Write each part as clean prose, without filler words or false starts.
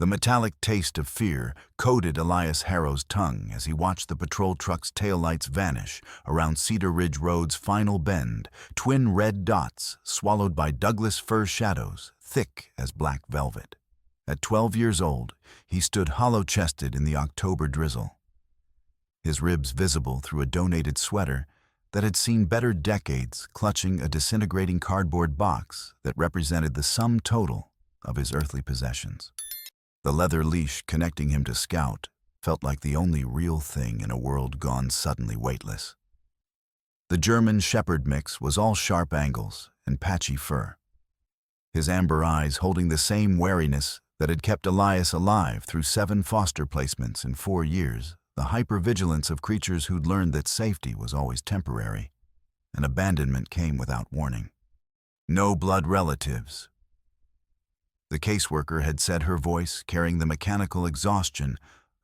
The metallic taste of fear coated Elias Harrow's tongue as he watched the patrol truck's taillights vanish around Cedar Ridge Road's final bend, twin red dots swallowed by Douglas fir shadows, thick as black velvet. At 12 years old, he stood hollow-chested in the October drizzle, his ribs visible through a donated sweater that had seen better decades, clutching a disintegrating cardboard box that represented the sum total of his earthly possessions. The leather leash connecting him to Scout felt like the only real thing in a world gone suddenly weightless. The German Shepherd mix was all sharp angles and patchy fur, his amber eyes holding the same wariness that had kept Elias alive through 7 foster placements in 4 years, the hypervigilance of creatures who'd learned that safety was always temporary, and abandonment came without warning. No blood relatives. The caseworker had said, her voice carrying the mechanical exhaustion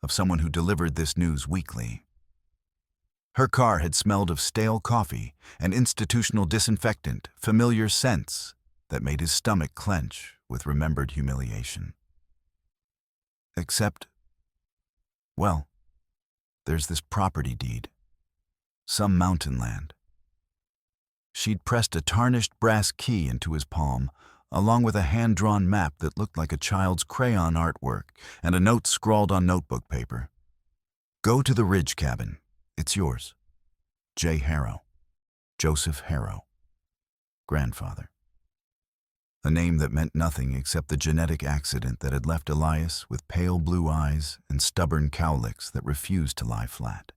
of someone who delivered this news weekly. Her car had smelled of stale coffee and institutional disinfectant, familiar scents that made his stomach clench with remembered humiliation. Except, well, there's this property deed, some mountain land. She'd pressed a tarnished brass key into his palm, along with a hand-drawn map that looked like a child's crayon artwork and a note scrawled on notebook paper. Go to the Ridge cabin. It's yours. J. Harrow. Joseph Harrow. Grandfather. A name that meant nothing except the genetic accident that had left Elias with pale blue eyes and stubborn cowlicks that refused to lie flat.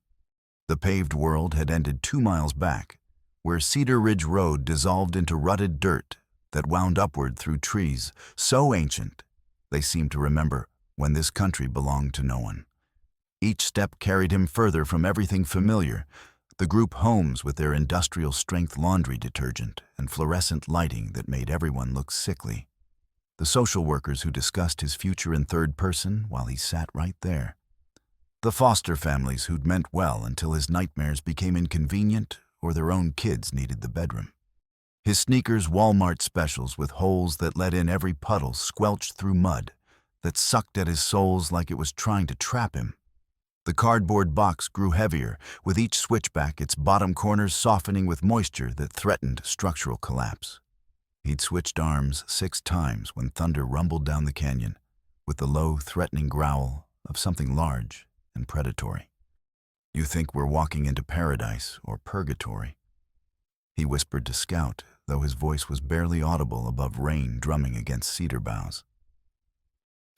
The paved world had ended 2 miles back, where Cedar Ridge Road dissolved into rutted dirt that wound upward through trees so ancient they seemed to remember when this country belonged to no one. Each step carried him further from everything familiar, the group homes with their industrial-strength laundry detergent and fluorescent lighting that made everyone look sickly, the social workers who discussed his future in third person while he sat right there, the foster families who'd meant well until his nightmares became inconvenient or their own kids needed the bedroom. His sneakers' Walmart specials with holes that let in every puddle squelched through mud that sucked at his soles like it was trying to trap him. The cardboard box grew heavier, with each switchback its bottom corners softening with moisture that threatened structural collapse. He'd switched arms 6 times when thunder rumbled down the canyon, with the low, threatening growl of something large and predatory. You think we're walking into paradise or purgatory, he whispered to Scout, though his voice was barely audible above rain drumming against cedar boughs.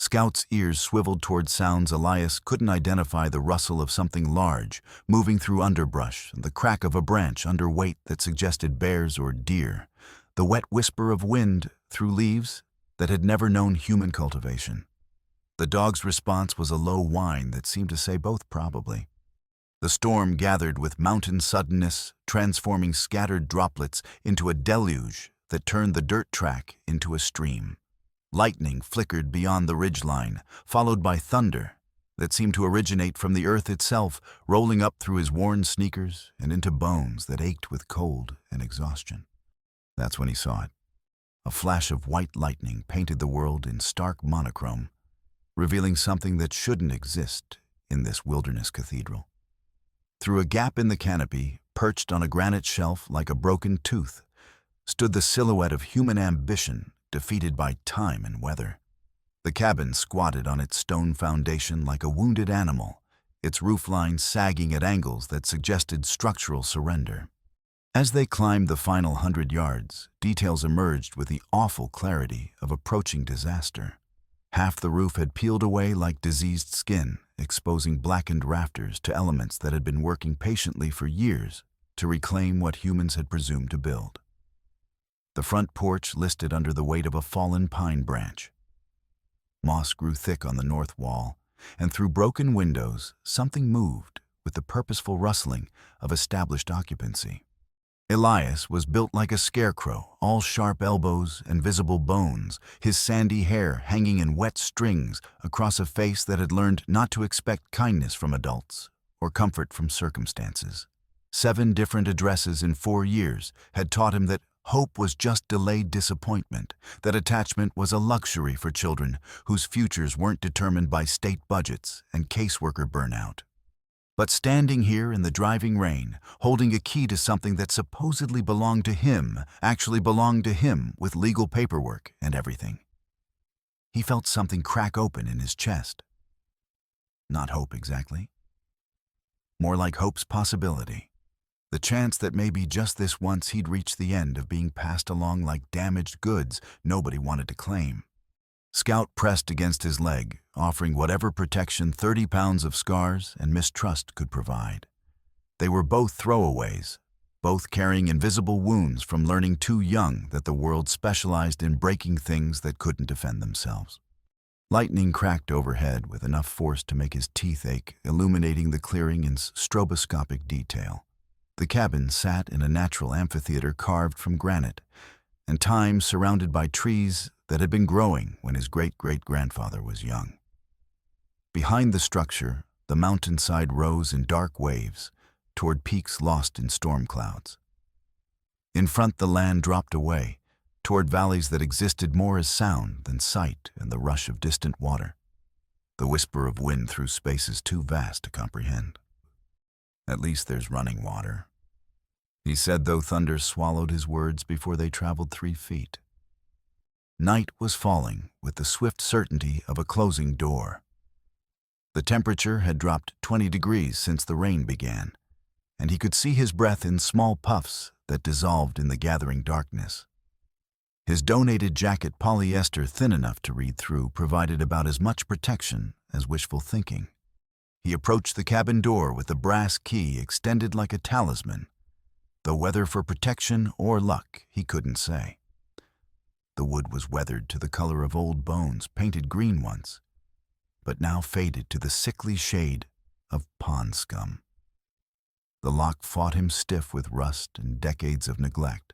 Scout's ears swiveled toward sounds Elias couldn't identify, the rustle of something large moving through underbrush and the crack of a branch under weight that suggested bears or deer, the wet whisper of wind through leaves that had never known human cultivation. The dog's response was a low whine that seemed to say both probably. The storm gathered with mountain suddenness, transforming scattered droplets into a deluge that turned the dirt track into a stream. Lightning flickered beyond the ridgeline, followed by thunder that seemed to originate from the earth itself, rolling up through his worn sneakers and into bones that ached with cold and exhaustion. That's when he saw it. A flash of white lightning painted the world in stark monochrome, revealing something that shouldn't exist in this wilderness cathedral. Through a gap in the canopy, perched on a granite shelf like a broken tooth, stood the silhouette of human ambition defeated by time and weather. The cabin squatted on its stone foundation like a wounded animal, its roofline sagging at angles that suggested structural surrender. As they climbed the final 100 yards, details emerged with the awful clarity of approaching disaster. Half the roof had peeled away like diseased skin, exposing blackened rafters to elements that had been working patiently for years to reclaim what humans had presumed to build. The front porch listed under the weight of a fallen pine branch. Moss grew thick on the north wall, and through broken windows, something moved with the purposeful rustling of established occupancy. Elias was built like a scarecrow, all sharp elbows and visible bones, his sandy hair hanging in wet strings across a face that had learned not to expect kindness from adults or comfort from circumstances. 7 different addresses in 4 years had taught him that Hope was just delayed disappointment, that attachment was a luxury for children whose futures weren't determined by state budgets and caseworker burnout. But standing here in the driving rain, holding a key to something that supposedly belonged to him, actually belonged to him with legal paperwork and everything. He felt something crack open in his chest. Not hope exactly. More like hope's possibility. The chance that maybe just this once he'd reach the end of being passed along like damaged goods nobody wanted to claim. Scout pressed against his leg, offering whatever protection 30 pounds of scars and mistrust could provide. They were both throwaways, both carrying invisible wounds from learning too young that the world specialized in breaking things that couldn't defend themselves. Lightning cracked overhead with enough force to make his teeth ache, illuminating the clearing in stroboscopic detail. The cabin sat in a natural amphitheater carved from granite, and time surrounded by trees that had been growing when his great-great-grandfather was young. Behind the structure, the mountainside rose in dark waves toward peaks lost in storm clouds. In front, the land dropped away, toward valleys that existed more as sound than sight and the rush of distant water, the whisper of wind through spaces too vast to comprehend. At least there's running water, he said, though thunder swallowed his words before they traveled 3 feet. Night was falling with the swift certainty of a closing door. The temperature had dropped 20 degrees since the rain began, and he could see his breath in small puffs that dissolved in the gathering darkness. His donated jacket, polyester thin enough to read through, provided about as much protection as wishful thinking. He approached the cabin door with the brass key extended like a talisman, though whether for protection or luck he couldn't say. The wood was weathered to the color of old bones, painted green once, but now faded to the sickly shade of pond scum. The lock fought him stiff with rust and decades of neglect,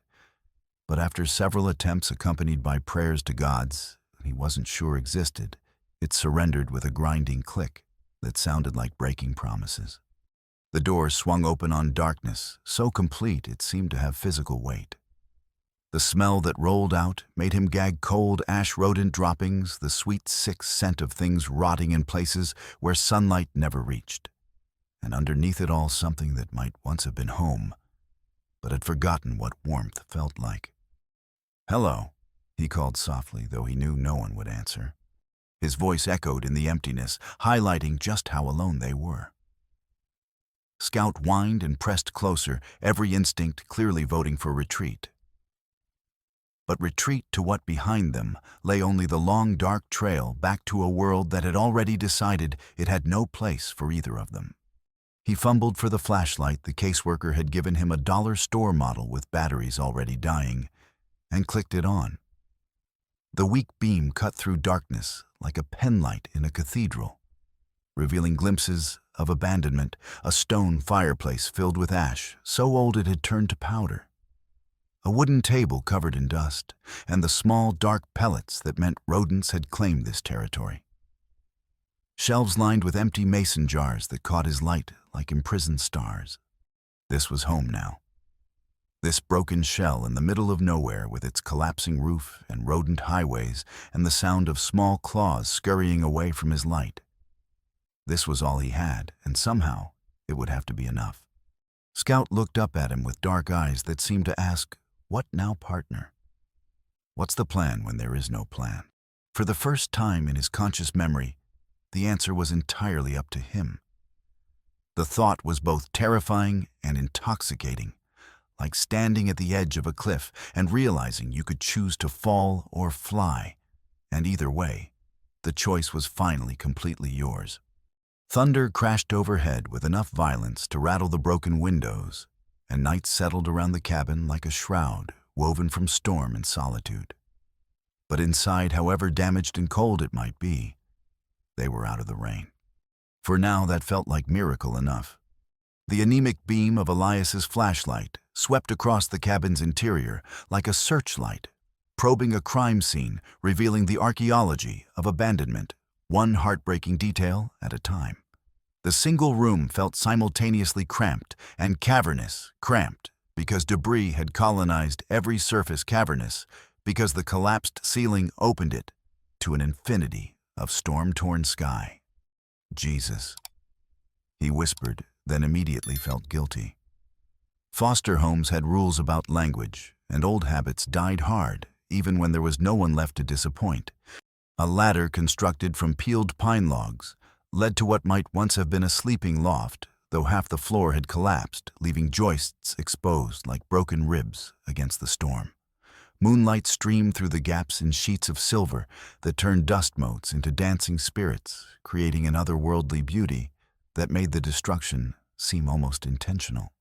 but after several attempts accompanied by prayers to gods he wasn't sure existed, it surrendered with a grinding click that sounded like breaking promises. The door swung open on darkness, so complete it seemed to have physical weight. The smell that rolled out made him gag cold ash rodent droppings, the sweet, sick scent of things rotting in places where sunlight never reached. And underneath it all, something that might once have been home, but had forgotten what warmth felt like. "Hello," he called softly, though he knew no one would answer. His voice echoed in the emptiness, highlighting just how alone they were. Scout whined and pressed closer, every instinct clearly voting for retreat. But retreat to what behind them lay only the long, dark trail back to a world that had already decided it had no place for either of them. He fumbled for the flashlight the caseworker had given him, a dollar store model with batteries already dying, and clicked it on. The weak beam cut through darkness like a penlight in a cathedral, revealing glimpses of abandonment, a stone fireplace filled with ash, so old it had turned to powder, a wooden table covered in dust, and the small, dark pellets that meant rodents had claimed this territory. Shelves lined with empty mason jars that caught his light like imprisoned stars. This was home now. This broken shell in the middle of nowhere with its collapsing roof and rodent highways and the sound of small claws scurrying away from his light. This was all he had, and somehow it would have to be enough. Scout looked up at him with dark eyes that seemed to ask, "What now, partner?" What's the plan when there is no plan? For the first time in his conscious memory, the answer was entirely up to him. The thought was both terrifying and intoxicating, like standing at the edge of a cliff and realizing you could choose to fall or fly, and either way, the choice was finally completely yours. Thunder crashed overhead with enough violence to rattle the broken windows, and night settled around the cabin like a shroud woven from storm and solitude. But inside, however damaged and cold it might be, they were out of the rain. For now, that felt like miracle enough. The anemic beam of Elias's flashlight swept across the cabin's interior like a searchlight, probing a crime scene, revealing the archaeology of abandonment, one heartbreaking detail at a time. The single room felt simultaneously cramped and cavernous, cramped because debris had colonized every surface cavernous, because the collapsed ceiling opened it to an infinity of storm-torn sky. Jesus, he whispered, then immediately felt guilty. Foster homes had rules about language, and old habits died hard, even when there was no one left to disappoint. A ladder constructed from peeled pine logs led to what might once have been a sleeping loft, though half the floor had collapsed, leaving joists exposed like broken ribs against the storm. Moonlight streamed through the gaps in sheets of silver that turned dust motes into dancing spirits, creating an otherworldly beauty that made the destruction seem almost intentional.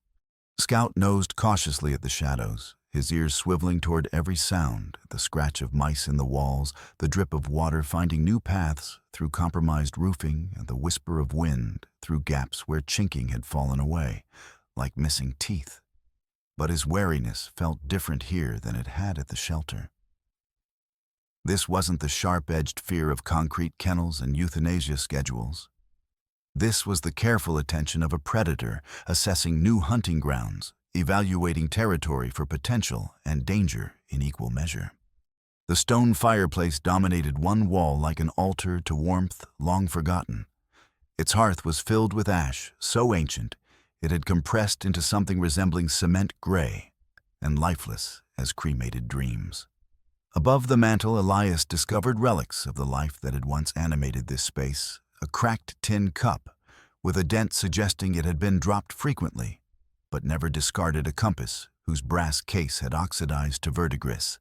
Scout nosed cautiously at the shadows, his ears swiveling toward every sound, the scratch of mice in the walls, the drip of water finding new paths through compromised roofing, and the whisper of wind through gaps where chinking had fallen away, like missing teeth. But his wariness felt different here than it had at the shelter. This wasn't the sharp-edged fear of concrete kennels and euthanasia schedules. This was the careful attention of a predator assessing new hunting grounds, evaluating territory for potential and danger in equal measure. The stone fireplace dominated one wall like an altar to warmth long forgotten. Its hearth was filled with ash, so ancient it had compressed into something resembling cement gray and lifeless as cremated dreams. Above the mantel, Elias discovered relics of the life that had once animated this space, a cracked tin cup with a dent suggesting it had been dropped frequently, but never discarded, a compass whose brass case had oxidized to verdigris,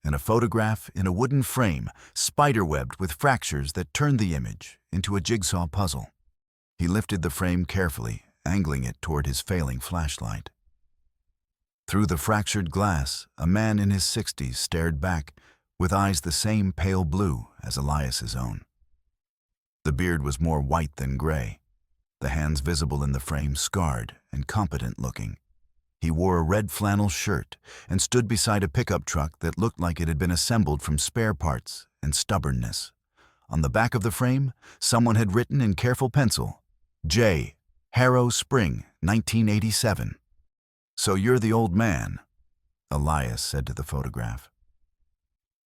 and a photograph in a wooden frame, spiderwebbed with fractures that turned the image into a jigsaw puzzle. He lifted the frame carefully, angling it toward his failing flashlight. Through the fractured glass, a man in his 60s stared back, with eyes the same pale blue as Elias's own. The beard was more white than gray, the hands visible in the frame scarred and competent-looking. He wore a red flannel shirt and stood beside a pickup truck that looked like it had been assembled from spare parts and stubbornness. On the back of the frame, someone had written in careful pencil, J. Harrow Spring, 1987. "So you're the old man," Elias said to the photograph.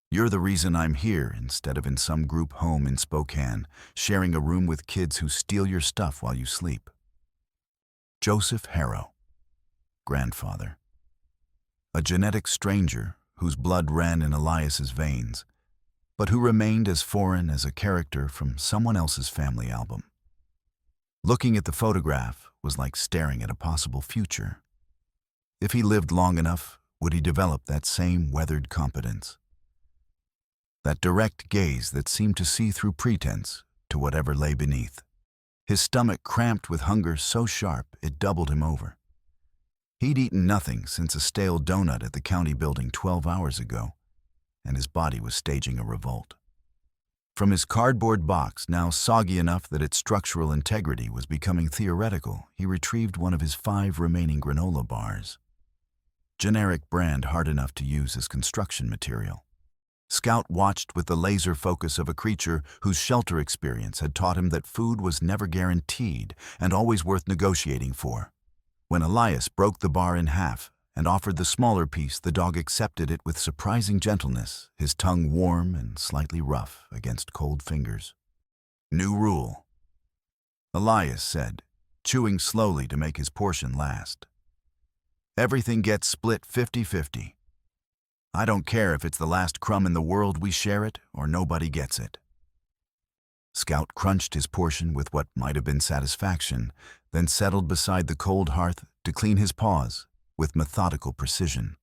"You're the reason I'm here instead of in some group home in Spokane, sharing a room with kids who steal your stuff while you sleep." Joseph Harrow, grandfather. A genetic stranger whose blood ran in Elias's veins, but who remained as foreign as a character from someone else's family album. Looking at the photograph was like staring at a possible future. If he lived long enough, would he develop that same weathered competence? That direct gaze that seemed to see through pretense to whatever lay beneath. His stomach cramped with hunger so sharp it doubled him over. He'd eaten nothing since a stale donut at the county building 12 hours ago, and his body was staging a revolt. From his cardboard box, now soggy enough that its structural integrity was becoming theoretical, he retrieved one of his 5 remaining granola bars. Generic brand hard enough to use as construction material. Scout watched with the laser focus of a creature whose shelter experience had taught him that food was never guaranteed and always worth negotiating for. When Elias broke the bar in half and offered the smaller piece, the dog accepted it with surprising gentleness, his tongue warm and slightly rough against cold fingers. "New rule," Elias said, chewing slowly to make his portion last. "Everything gets split 50-50. I don't care if it's the last crumb in the world, we share it or nobody gets it." Scout crunched his portion with what might have been satisfaction, then settled beside the cold hearth to clean his paws with methodical precision.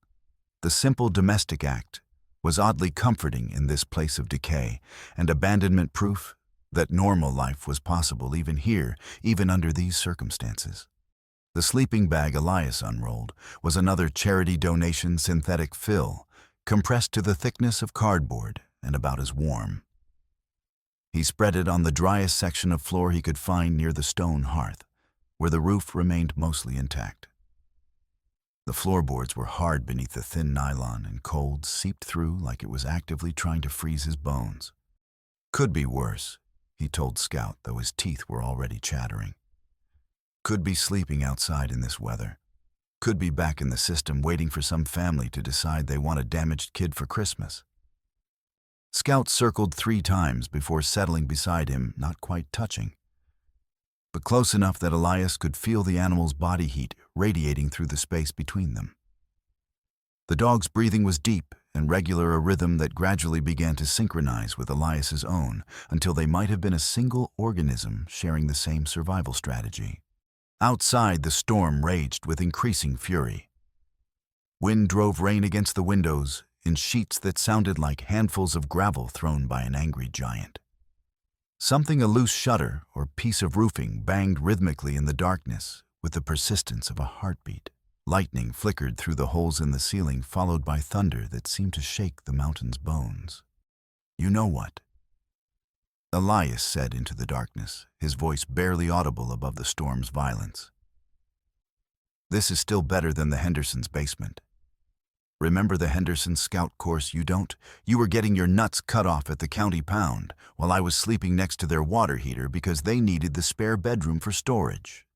The simple domestic act was oddly comforting in this place of decay and abandonment, proof that normal life was possible even here, even under these circumstances. The sleeping bag Elias unrolled was another charity donation synthetic fill, compressed to the thickness of cardboard and about as warm. He spread it on the driest section of floor he could find near the stone hearth, where the roof remained mostly intact. The floorboards were hard beneath the thin nylon, and cold seeped through like it was actively trying to freeze his bones. "Could be worse," he told Scout, though his teeth were already chattering. "Could be sleeping outside in this weather. Could be back in the system waiting for some family to decide they want a damaged kid for Christmas. Scout circled 3 times before settling beside him, not quite touching, but close enough that Elias could feel the animal's body heat radiating through the space between them. The dog's breathing was deep and regular, a rhythm that gradually began to synchronize with Elias's own until they might have been a single organism sharing the same survival strategy. Outside, the storm raged with increasing fury. Wind drove rain against the windows in sheets that sounded like handfuls of gravel thrown by an angry giant. Something, a loose shutter or piece of roofing, banged rhythmically in the darkness with the persistence of a heartbeat. Lightning flickered through the holes in the ceiling, followed by thunder that seemed to shake the mountain's bones. "You know what?" Elias said into the darkness, his voice barely audible above the storm's violence. "This is still better than the Hendersons' basement. Remember the Henderson Scout course? You don't? You were getting your nuts cut off at the county pound while I was sleeping next to their water heater because they needed the spare bedroom for storage."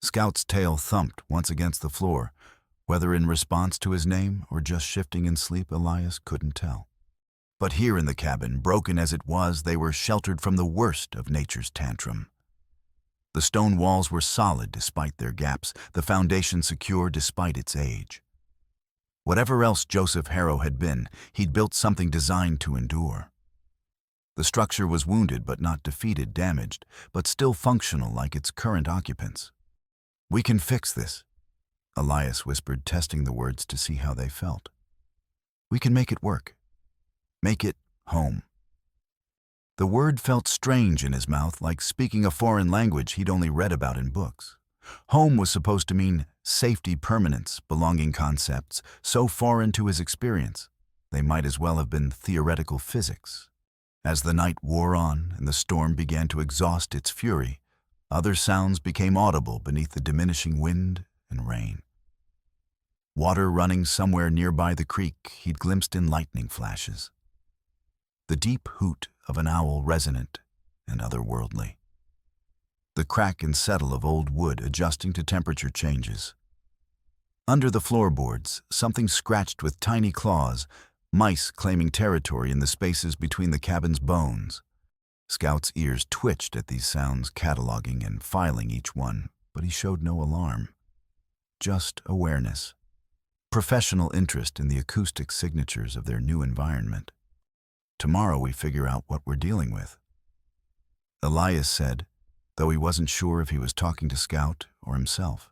Scout's tail thumped once against the floor, whether in response to his name or just shifting in sleep, Elias couldn't tell. But here in the cabin, broken as it was, they were sheltered from the worst of nature's tantrum. The stone walls were solid despite their gaps, the foundation secure despite its age. Whatever else Joseph Harrow had been, he'd built something designed to endure. The structure was wounded but not defeated, damaged, but still functional like its current occupants. "We can fix this," Elias whispered, testing the words to see how they felt. "We can make it work. Make it home." The word felt strange in his mouth, like speaking a foreign language he'd only read about in books. Home was supposed to mean safety, permanence, belonging, concepts so foreign to his experience, they might as well have been theoretical physics. As the night wore on and the storm began to exhaust its fury, other sounds became audible beneath the diminishing wind and rain. Water running somewhere nearby the creek he'd glimpsed in lightning flashes. The deep hoot of an owl, resonant and otherworldly. The crack and settle of old wood adjusting to temperature changes. Under the floorboards, something scratched with tiny claws, mice claiming territory in the spaces between the cabin's bones. Scout's ears twitched at these sounds, cataloging and filing each one, but he showed no alarm. Just awareness. Professional interest in the acoustic signatures of their new environment. "Tomorrow we figure out what we're dealing with," Elias said, though he wasn't sure if he was talking to Scout or himself.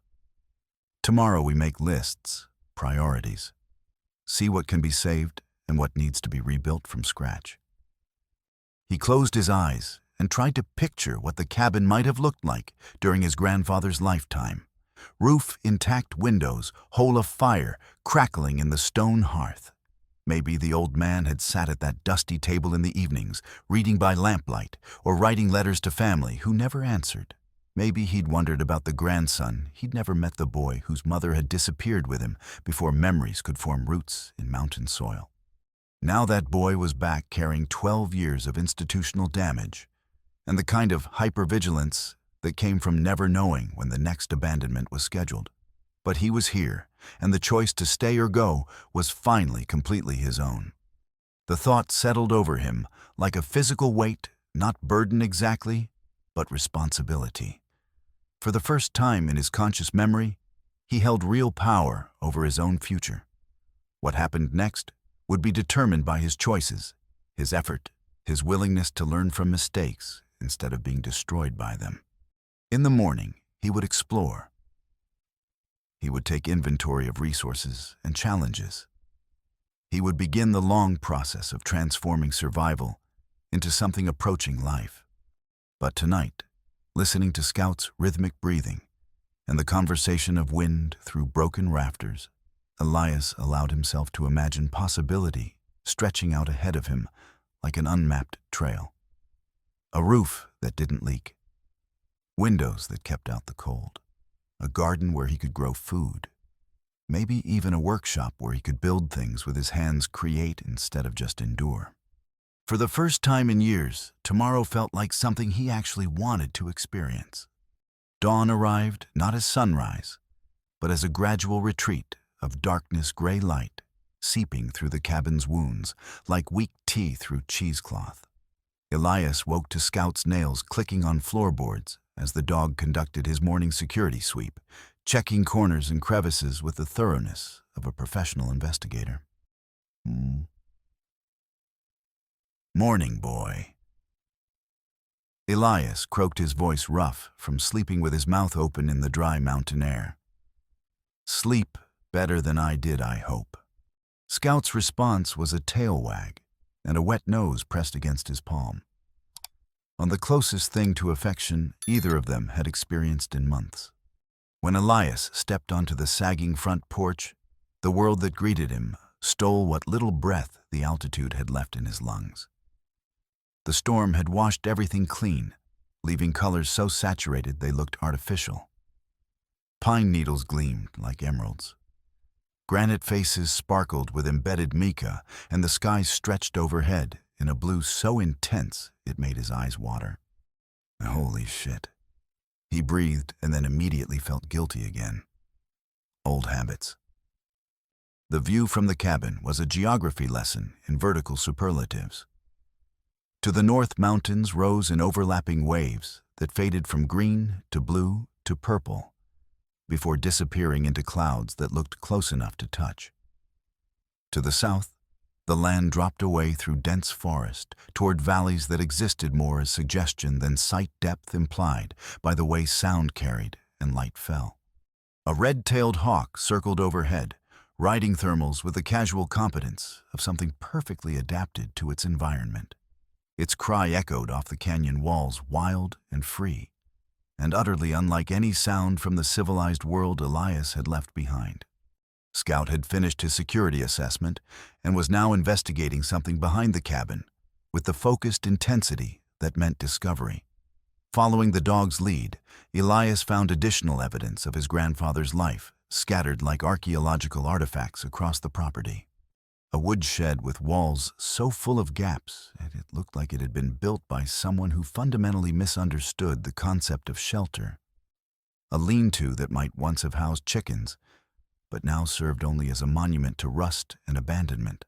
"Tomorrow we make lists, priorities. See what can be saved and what needs to be rebuilt from scratch." He closed his eyes and tried to picture what the cabin might have looked like during his grandfather's lifetime. Roof intact, windows, hole of fire crackling in the stone hearth. Maybe the old man had sat at that dusty table in the evenings, reading by lamplight or writing letters to family who never answered. Maybe he'd wondered about the grandson. He'd never met the boy whose mother had disappeared with him before memories could form roots in mountain soil. Now that boy was back, carrying 12 years of institutional damage and the kind of hypervigilance that came from never knowing when the next abandonment was scheduled. But he was here, and the choice to stay or go was finally completely his own. The thought settled over him like a physical weight, not burden exactly, but responsibility. For the first time in his conscious memory, he held real power over his own future. What happened next would be determined by his choices, his effort, his willingness to learn from mistakes instead of being destroyed by them. In the morning, he would explore. He would take inventory of resources and challenges. He would begin the long process of transforming survival into something approaching life. But tonight, listening to Scout's rhythmic breathing and the conversation of wind through broken rafters, Elias allowed himself to imagine possibility stretching out ahead of him like an unmapped trail. A roof that didn't leak. Windows that kept out the cold. A garden where he could grow food. Maybe even a workshop where he could build things with his hands, create instead of just endure. For the first time in years, tomorrow felt like something he actually wanted to experience. Dawn arrived not as sunrise, but as a gradual retreat of darkness gray light seeping through the cabin's wounds like weak tea through cheesecloth. Elias woke to Scout's nails clicking on floorboards as the dog conducted his morning security sweep, checking corners and crevices with the thoroughness of a professional investigator. "Morning, boy." Elias croaked, his voice rough from sleeping with his mouth open in the dry mountain air. "Sleep better than I did, I hope." Scout's response was a tail wag and a wet nose pressed against his palm. On the closest thing to affection either of them had experienced in months. When Elias stepped onto the sagging front porch, the world that greeted him stole what little breath the altitude had left in his lungs. The storm had washed everything clean, leaving colors so saturated they looked artificial. Pine needles gleamed like emeralds. Granite faces sparkled with embedded mica, and the sky stretched overhead in a blue so intense it made his eyes water. Holy shit. He breathed and then immediately felt guilty again. Old habits. The view from the cabin was a geography lesson in vertical superlatives. To the north, mountains rose in overlapping waves that faded from green to blue to purple before disappearing into clouds that looked close enough to touch. To the south, the land dropped away through dense forest toward valleys that existed more as suggestion than sight depth implied by the way sound carried and light fell. A red-tailed hawk circled overhead, riding thermals with the casual competence of something perfectly adapted to its environment. Its cry echoed off the canyon walls, wild and free, and utterly unlike any sound from the civilized world Elias had left behind. Scout had finished his security assessment and was now investigating something behind the cabin with the focused intensity that meant discovery. Following the dog's lead, Elias found additional evidence of his grandfather's life scattered like archaeological artifacts across the property. A woodshed with walls so full of gaps that it looked like it had been built by someone who fundamentally misunderstood the concept of shelter. A lean-to that might once have housed chickens, but now served only as a monument to rust and abandonment.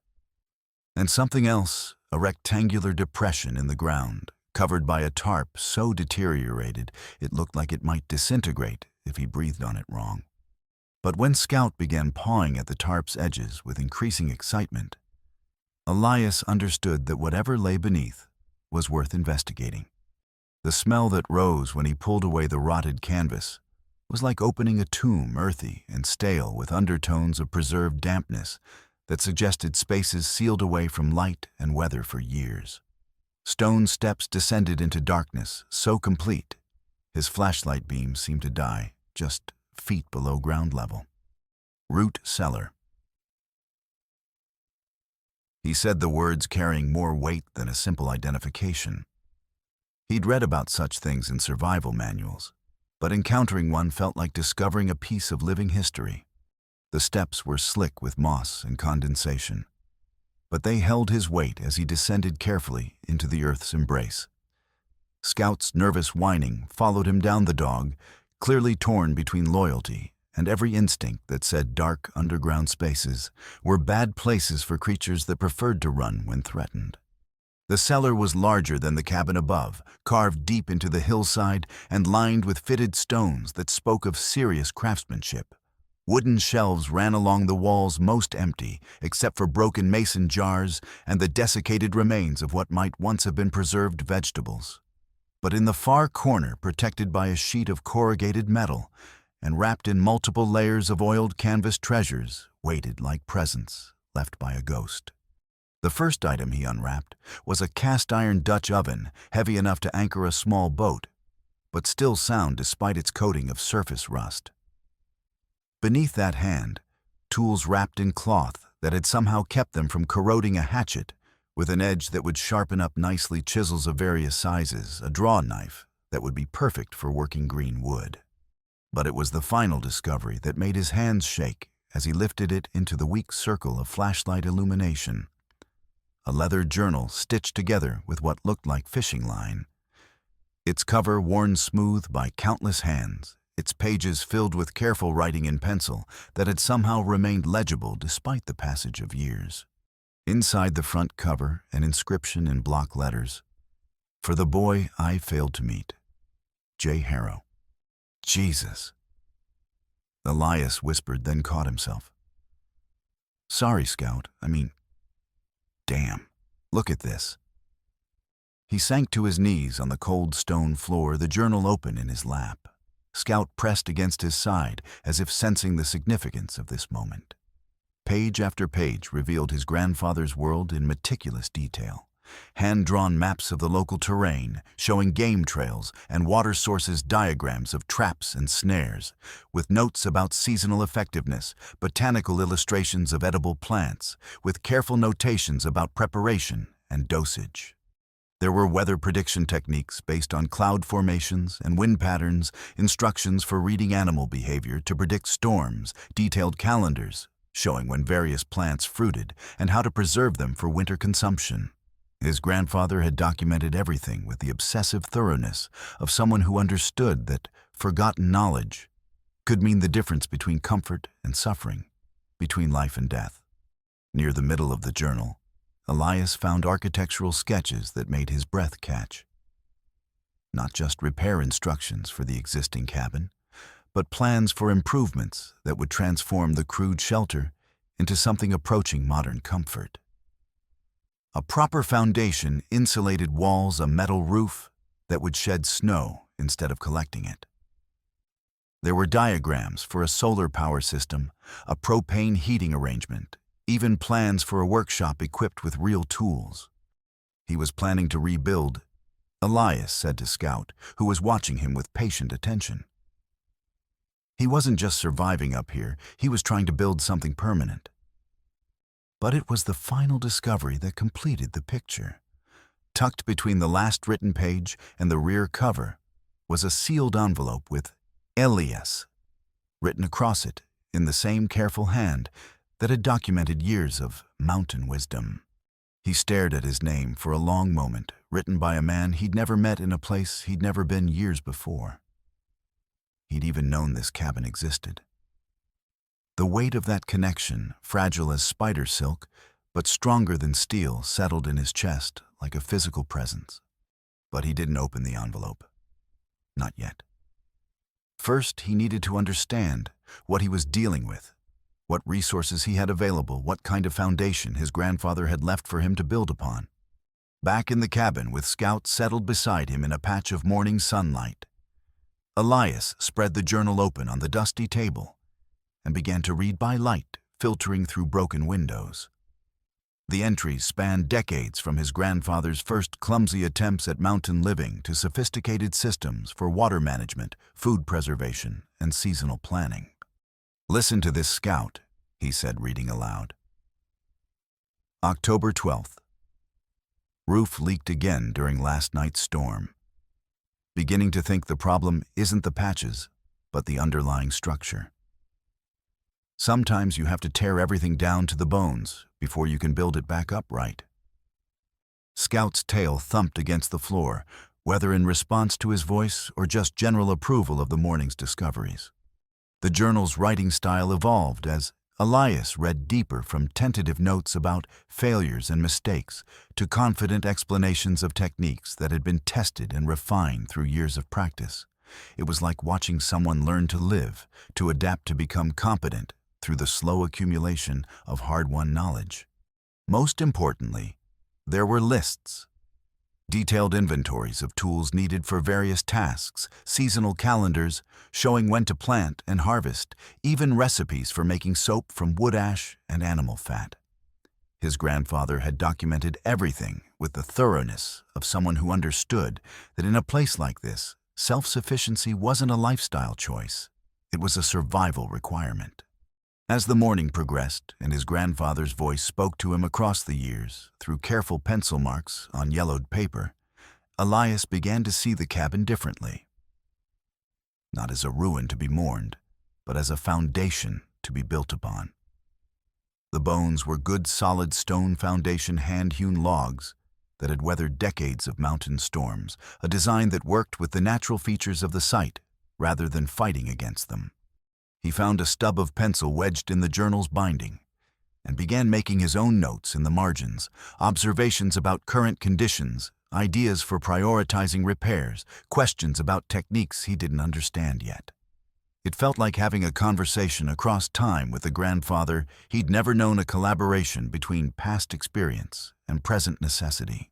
And something else, a rectangular depression in the ground, covered by a tarp so deteriorated it looked like it might disintegrate if he breathed on it wrong. But when Scout began pawing at the tarp's edges with increasing excitement, Elias understood that whatever lay beneath was worth investigating. The smell that rose when he pulled away the rotted canvas was like opening a tomb, earthy and stale with undertones of preserved dampness that suggested spaces sealed away from light and weather for years. Stone steps descended into darkness so complete, his flashlight beam seemed to die just feet below ground level. Root cellar. He said the words carrying more weight than a simple identification. He'd read about such things in survival manuals, but encountering one felt like discovering a piece of living history. The steps were slick with moss and condensation, but they held his weight as he descended carefully into the earth's embrace. Scout's nervous whining followed him down the dog, clearly torn between loyalty and every instinct that said dark underground spaces were bad places for creatures that preferred to run when threatened. The cellar was larger than the cabin above, carved deep into the hillside and lined with fitted stones that spoke of serious craftsmanship. Wooden shelves ran along the walls, most empty, except for broken mason jars and the desiccated remains of what might once have been preserved vegetables. But in the far corner, protected by a sheet of corrugated metal and wrapped in multiple layers of oiled canvas treasures, waited like presents left by a ghost. The first item he unwrapped was a cast-iron Dutch oven, heavy enough to anchor a small boat, but still sound despite its coating of surface rust. Beneath that hand, tools wrapped in cloth that had somehow kept them from corroding, a hatchet with an edge that would sharpen up nicely, chisels of various sizes, a draw knife that would be perfect for working green wood. But it was the final discovery that made his hands shake as he lifted it into the weak circle of flashlight illumination. A leather journal stitched together with what looked like fishing line. Its cover worn smooth by countless hands, its pages filled with careful writing in pencil that had somehow remained legible despite the passage of years. Inside the front cover, an inscription in block letters: "For the boy I failed to meet, J. Harrow." Jesus, Elias whispered, then caught himself. "Sorry, Scout. Damn. Look at this." He sank to his knees on the cold stone floor, the journal open in his lap. Scout pressed against his side, as if sensing the significance of this moment. Page after page revealed his grandfather's world in meticulous detail. Hand-drawn maps of the local terrain, showing game trails and water sources, diagrams of traps and snares, with notes about seasonal effectiveness, botanical illustrations of edible plants, with careful notations about preparation and dosage. There were weather prediction techniques based on cloud formations and wind patterns, instructions for reading animal behavior to predict storms, detailed calendars showing when various plants fruited and how to preserve them for winter consumption. His grandfather had documented everything with the obsessive thoroughness of someone who understood that forgotten knowledge could mean the difference between comfort and suffering, between life and death. Near the middle of the journal, Elias found architectural sketches that made his breath catch. Not just repair instructions for the existing cabin, but plans for improvements that would transform the crude shelter into something approaching modern comfort. A proper foundation, insulated walls, a metal roof that would shed snow instead of collecting it. There were diagrams for a solar power system, a propane heating arrangement, even plans for a workshop equipped with real tools. He was planning to rebuild, Elias said to Scout, who was watching him with patient attention. He wasn't just surviving up here, he was trying to build something permanent. But it was the final discovery that completed the picture. Tucked between the last written page and the rear cover was a sealed envelope with Elias written across it in the same careful hand that had documented years of mountain wisdom. He stared at his name for a long moment, written by a man he'd never met in a place he'd never been years before. He'd even known this cabin existed. The weight of that connection, fragile as spider silk, but stronger than steel, settled in his chest like a physical presence. But he didn't open the envelope. Not yet. First, he needed to understand what he was dealing with, what resources he had available, what kind of foundation his grandfather had left for him to build upon. Back in the cabin, with Scout settled beside him in a patch of morning sunlight, Elias spread the journal open on the dusty table and began to read by light filtering through broken windows. The entries spanned decades, from his grandfather's first clumsy attempts at mountain living to sophisticated systems for water management, food preservation, and seasonal planning. "Listen to this, Scout," he said, reading aloud. October 12th. Roof leaked again during last night's storm. Beginning to think the problem isn't the patches, but the underlying structure. Sometimes you have to tear everything down to the bones before you can build it back up right. Scout's tail thumped against the floor, whether in response to his voice or just general approval of the morning's discoveries. The journal's writing style evolved as Elias read deeper, from tentative notes about failures and mistakes to confident explanations of techniques that had been tested and refined through years of practice. It was like watching someone learn to live, to adapt, to become competent through the slow accumulation of hard-won knowledge. Most importantly, there were lists. Detailed inventories of tools needed for various tasks, seasonal calendars showing when to plant and harvest, even recipes for making soap from wood ash and animal fat. His grandfather had documented everything with the thoroughness of someone who understood that in a place like this, self-sufficiency wasn't a lifestyle choice, it was a survival requirement. As the morning progressed and his grandfather's voice spoke to him across the years through careful pencil marks on yellowed paper, Elias began to see the cabin differently. Not as a ruin to be mourned, but as a foundation to be built upon. The bones were good solid stone foundation, hand-hewn logs that had weathered decades of mountain storms, a design that worked with the natural features of the site rather than fighting against them. He found a stub of pencil wedged in the journal's binding and began making his own notes in the margins, observations about current conditions, ideas for prioritizing repairs, questions about techniques he didn't understand yet. It felt like having a conversation across time with a grandfather he'd never known, a collaboration between past experience and present necessity.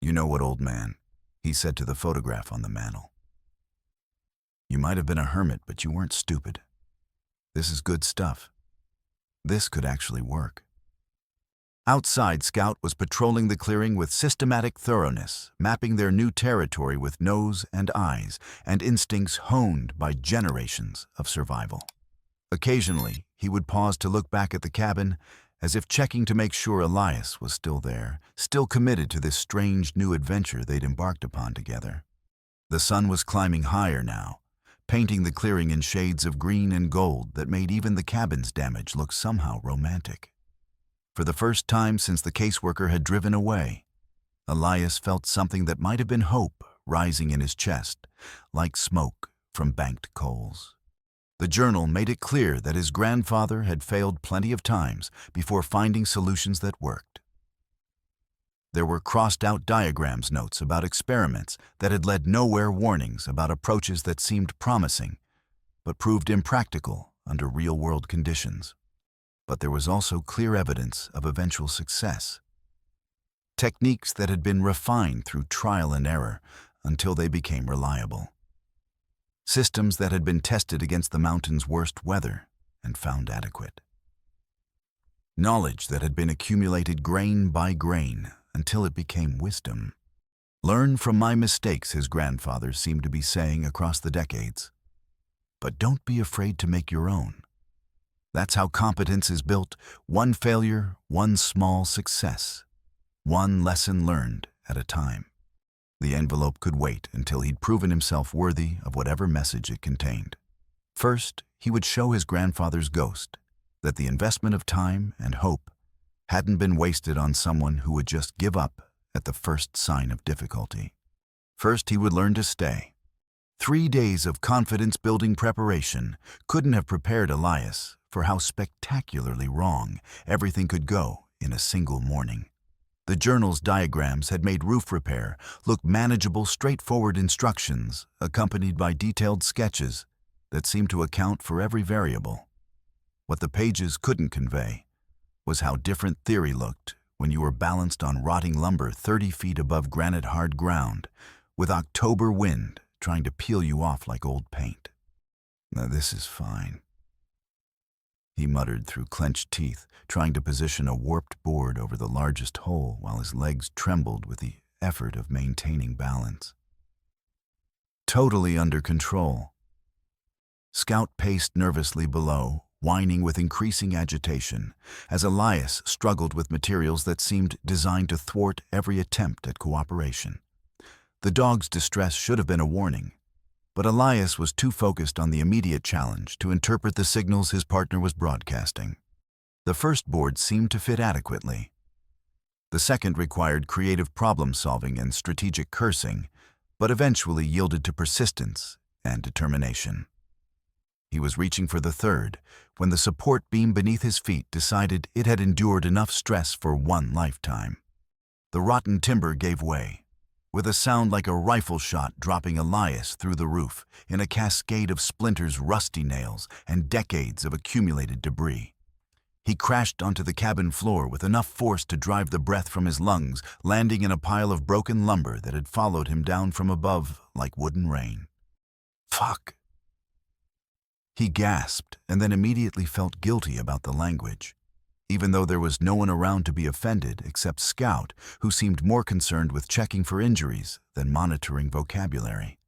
"You know what, old man?" he said to the photograph on the mantel. "You might have been a hermit, but you weren't stupid. This is good stuff. This could actually work." Outside, Scout was patrolling the clearing with systematic thoroughness, mapping their new territory with nose and eyes and instincts honed by generations of survival. Occasionally, he would pause to look back at the cabin, as if checking to make sure Elias was still there, still committed to this strange new adventure they'd embarked upon together. The sun was climbing higher now, painting the clearing in shades of green and gold that made even the cabin's damage look somehow romantic. For the first time since the caseworker had driven away, Elias felt something that might have been hope rising in his chest, like smoke from banked coals. The journal made it clear that his grandfather had failed plenty of times before finding solutions that worked. There were crossed-out diagrams notes about experiments that had led nowhere, warnings about approaches that seemed promising, but proved impractical under real-world conditions. But there was also clear evidence of eventual success. Techniques that had been refined through trial and error until they became reliable. Systems that had been tested against the mountain's worst weather and found adequate. Knowledge that had been accumulated grain by grain until it became wisdom. "Learn from my mistakes," his grandfather seemed to be saying across the decades. "But don't be afraid to make your own. That's how competence is built, one failure, one small success, one lesson learned at a time." The envelope could wait until he'd proven himself worthy of whatever message it contained. First, he would show his grandfather's ghost that the investment of time and hope hadn't been wasted on someone who would just give up at the first sign of difficulty. First, he would learn to stay. 3 days of confidence-building preparation couldn't have prepared Elias for how spectacularly wrong everything could go in a single morning. The journal's diagrams had made roof repair look manageable, straightforward instructions accompanied by detailed sketches that seemed to account for every variable. What the pages couldn't convey was how different theory looked when you were balanced on rotting lumber 30 feet above granite-hard ground, with October wind trying to peel you off like old paint. "Now this is fine," he muttered through clenched teeth, trying to position a warped board over the largest hole while his legs trembled with the effort of maintaining balance. Totally under control. Scout paced nervously below, whining with increasing agitation, as Elias struggled with materials that seemed designed to thwart every attempt at cooperation. The dog's distress should have been a warning, but Elias was too focused on the immediate challenge to interpret the signals his partner was broadcasting. The first board seemed to fit adequately. The second required creative problem-solving and strategic cursing, but eventually yielded to persistence and determination. He was reaching for the third when the support beam beneath his feet decided it had endured enough stress for one lifetime. The rotten timber gave way, with a sound like a rifle shot dropping Elias through the roof in a cascade of splinters, rusty nails, and decades of accumulated debris. He crashed onto the cabin floor with enough force to drive the breath from his lungs, landing in a pile of broken lumber that had followed him down from above like wooden rain. "Fuck!" He gasped and then immediately felt guilty about the language, even though there was no one around to be offended except Scout, who seemed more concerned with checking for injuries than monitoring vocabulary.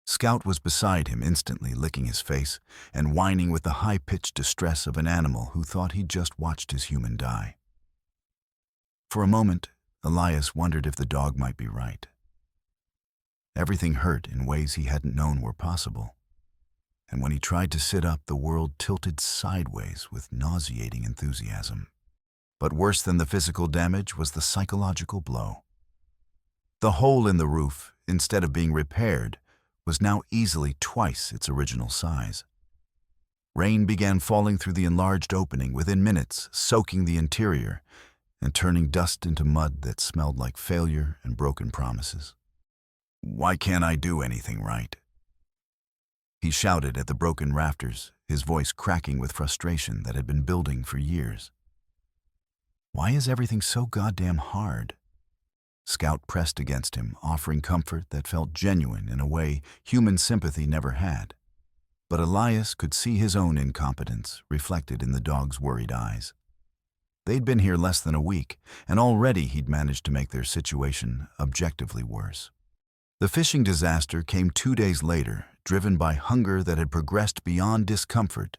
Scout was beside him, instantly licking his face and whining with the high-pitched distress of an animal who thought he'd just watched his human die. For a moment, Elias wondered if the dog might be right. Everything hurt in ways he hadn't known were possible, and when he tried to sit up, the world tilted sideways with nauseating enthusiasm. But worse than the physical damage was the psychological blow. The hole in the roof, instead of being repaired, was now easily twice its original size. Rain began falling through the enlarged opening within minutes, soaking the interior and turning dust into mud that smelled like failure and broken promises. "Why can't I do anything right?" He shouted at the broken rafters, his voice cracking with frustration that had been building for years. "Why is everything so goddamn hard?" Scout pressed against him, offering comfort that felt genuine in a way human sympathy never had. But Elias could see his own incompetence reflected in the dog's worried eyes. They'd been here less than a week, and already he'd managed to make their situation objectively worse. The fishing disaster came 2 days later, driven by hunger that had progressed beyond discomfort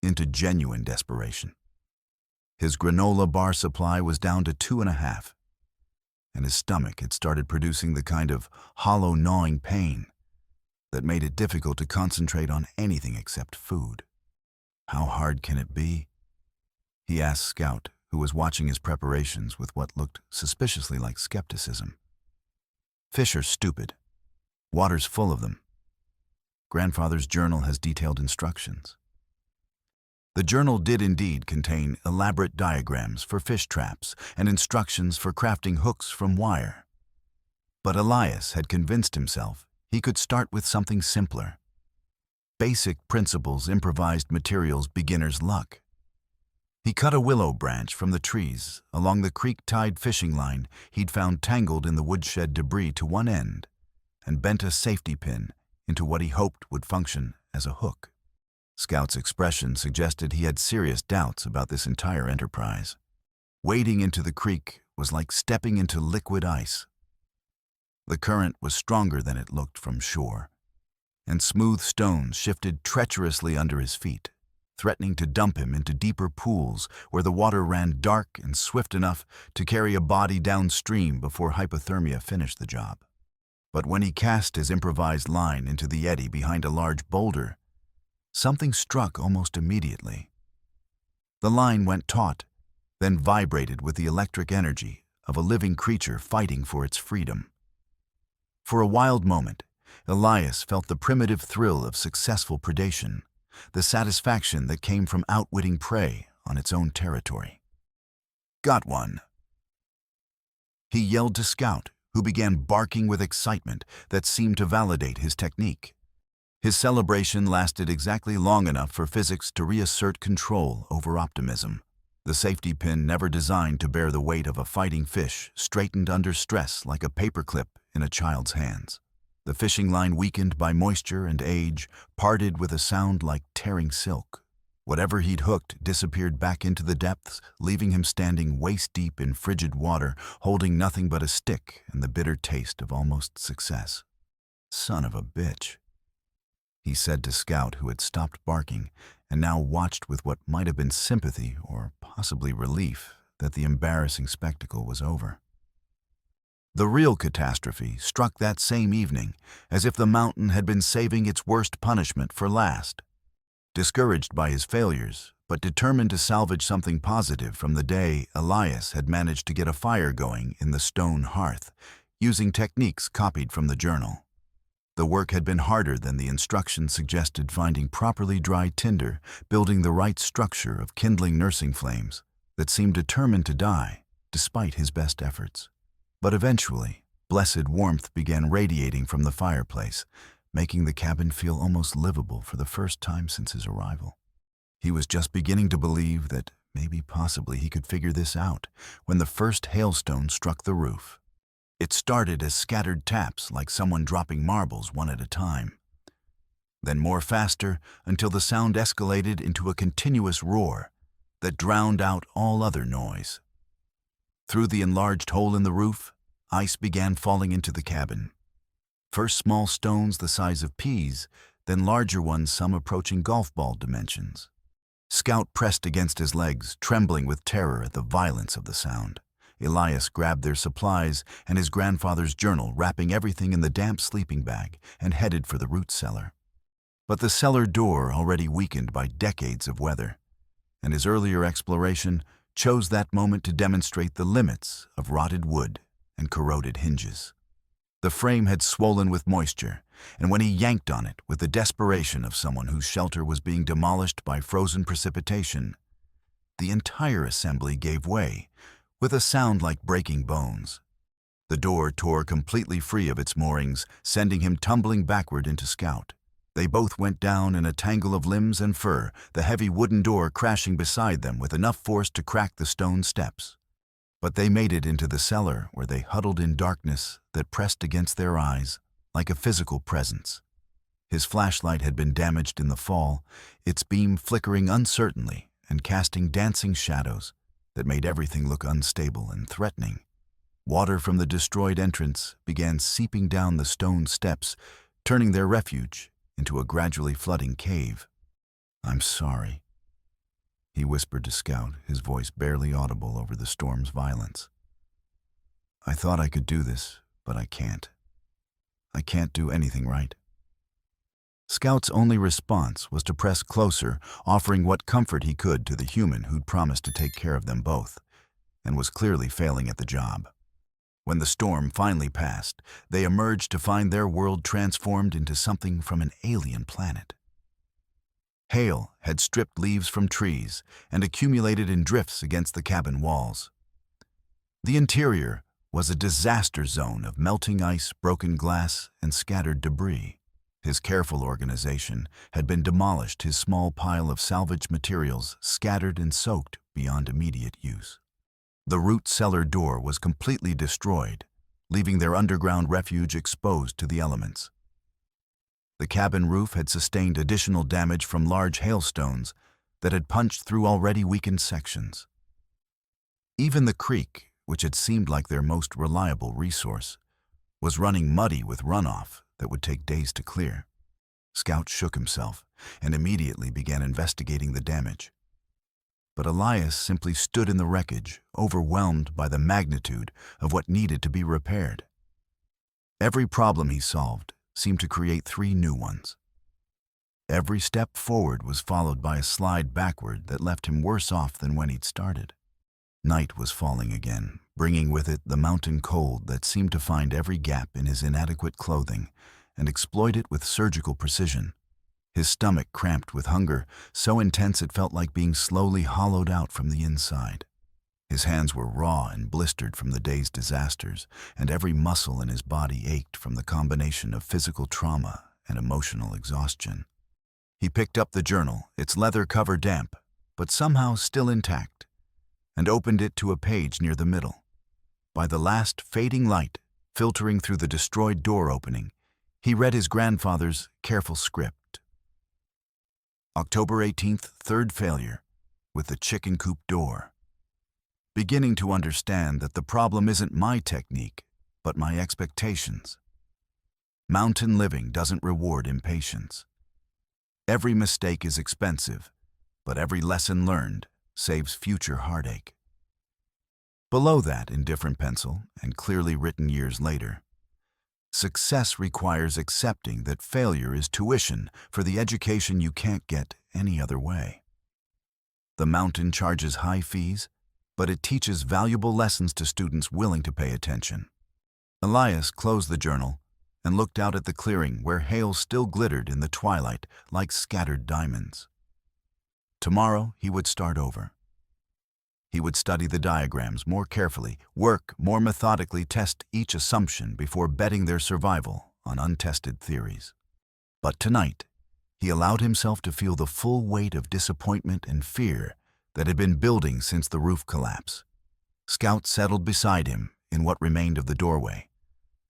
into genuine desperation. His granola bar supply was down to 2.5, and his stomach had started producing the kind of hollow gnawing pain that made it difficult to concentrate on anything except food. "How hard can it be?" he asked Scout, who was watching his preparations with what looked suspiciously like skepticism. "Fish are stupid. Water's full of them. Grandfather's journal has detailed instructions." The journal did indeed contain elaborate diagrams for fish traps and instructions for crafting hooks from wire. But Elias had convinced himself he could start with something simpler. Basic principles, improvised materials, beginner's luck. He cut a willow branch from the trees along the creek-tied fishing line he'd found tangled in the woodshed debris to one end and bent a safety pin into what he hoped would function as a hook. Scout's expression suggested he had serious doubts about this entire enterprise. Wading into the creek was like stepping into liquid ice. The current was stronger than it looked from shore, and smooth stones shifted treacherously under his feet, threatening to dump him into deeper pools where the water ran dark and swift enough to carry a body downstream before hypothermia finished the job. But when he cast his improvised line into the eddy behind a large boulder, something struck almost immediately. The line went taut, then vibrated with the electric energy of a living creature fighting for its freedom. For a wild moment, Elias felt the primitive thrill of successful predation, the satisfaction that came from outwitting prey on its own territory. "Got one!" He yelled to Scout, who began barking with excitement that seemed to validate his technique. His celebration lasted exactly long enough for physics to reassert control over optimism. The safety pin, never designed to bear the weight of a fighting fish, straightened under stress like a paperclip in a child's hands. The fishing line, weakened by moisture and age, parted with a sound like tearing silk. Whatever he'd hooked disappeared back into the depths, leaving him standing waist-deep in frigid water, holding nothing but a stick and the bitter taste of almost success. "Son of a bitch," he said to Scout, who had stopped barking and now watched with what might have been sympathy or possibly relief that the embarrassing spectacle was over. The real catastrophe struck that same evening, as if the mountain had been saving its worst punishment for last. Discouraged by his failures, but determined to salvage something positive from the day, Elias had managed to get a fire going in the stone hearth, using techniques copied from the journal. The work had been harder than the instructions suggested, finding properly dry tinder, building the right structure of kindling nursing flames that seemed determined to die, despite his best efforts. But eventually, blessed warmth began radiating from the fireplace, making the cabin feel almost livable for the first time since his arrival. He was just beginning to believe that maybe possibly he could figure this out when the first hailstone struck the roof. It started as scattered taps, like someone dropping marbles one at a time. Then more faster, until the sound escalated into a continuous roar that drowned out all other noise. Through the enlarged hole in the roof, ice began falling into the cabin. First small stones the size of peas, then larger ones, some approaching golf ball dimensions. Scout pressed against his legs, trembling with terror at the violence of the sound. Elias grabbed their supplies and his grandfather's journal, wrapping everything in the damp sleeping bag, and headed for the root cellar. But the cellar door, already weakened by decades of weather, and his earlier exploration, chose that moment to demonstrate the limits of rotted wood and corroded hinges. The frame had swollen with moisture, and when he yanked on it with the desperation of someone whose shelter was being demolished by frozen precipitation, the entire assembly gave way, with a sound like breaking bones. The door tore completely free of its moorings, sending him tumbling backward into Scout. They both went down in a tangle of limbs and fur, the heavy wooden door crashing beside them with enough force to crack the stone steps. But they made it into the cellar, where they huddled in darkness that pressed against their eyes like a physical presence. His flashlight had been damaged in the fall, its beam flickering uncertainly and casting dancing shadows that made everything look unstable and threatening. Water from the destroyed entrance began seeping down the stone steps, turning their refuge into a gradually flooding cave. "I'm sorry," he whispered to Scout, his voice barely audible over the storm's violence. "I thought I could do this, but I can't. I can't do anything right." Scout's only response was to press closer, offering what comfort he could to the human who'd promised to take care of them both, and was clearly failing at the job. When the storm finally passed, they emerged to find their world transformed into something from an alien planet. Hail had stripped leaves from trees and accumulated in drifts against the cabin walls. The interior was a disaster zone of melting ice, broken glass, and scattered debris. His careful organization had been demolished, his small pile of salvaged materials scattered and soaked beyond immediate use. The root cellar door was completely destroyed, leaving their underground refuge exposed to the elements. The cabin roof had sustained additional damage from large hailstones that had punched through already weakened sections. Even the creek, which had seemed like their most reliable resource, was running muddy with runoff that would take days to clear. Scout shook himself and immediately began investigating the damage. But Elias simply stood in the wreckage, overwhelmed by the magnitude of what needed to be repaired. Every problem he solved seemed to create 3 new ones. Every step forward was followed by a slide backward that left him worse off than when he'd started. Night was falling again, bringing with it the mountain cold that seemed to find every gap in his inadequate clothing and exploit it with surgical precision. His stomach cramped with hunger, so intense it felt like being slowly hollowed out from the inside. His hands were raw and blistered from the day's disasters, and every muscle in his body ached from the combination of physical trauma and emotional exhaustion. He picked up the journal, its leather cover damp, but somehow still intact, and opened it to a page near the middle. By the last fading light filtering through the destroyed door opening, he read his grandfather's careful script. October 18th, 3rd failure, with the chicken coop door. Beginning to understand that the problem isn't my technique, but my expectations. Mountain living doesn't reward impatience. Every mistake is expensive, but every lesson learned saves future heartache. Below that, in different pencil, and clearly written years later, success requires accepting that failure is tuition for the education you can't get any other way. The mountain charges high fees, but it teaches valuable lessons to students willing to pay attention. Elias closed the journal and looked out at the clearing where hail still glittered in the twilight like scattered diamonds. Tomorrow he would start over. He would study the diagrams more carefully, work more methodically, test each assumption before betting their survival on untested theories. But tonight, he allowed himself to feel the full weight of disappointment and fear that had been building since the roof collapse. Scout settled beside him in what remained of the doorway,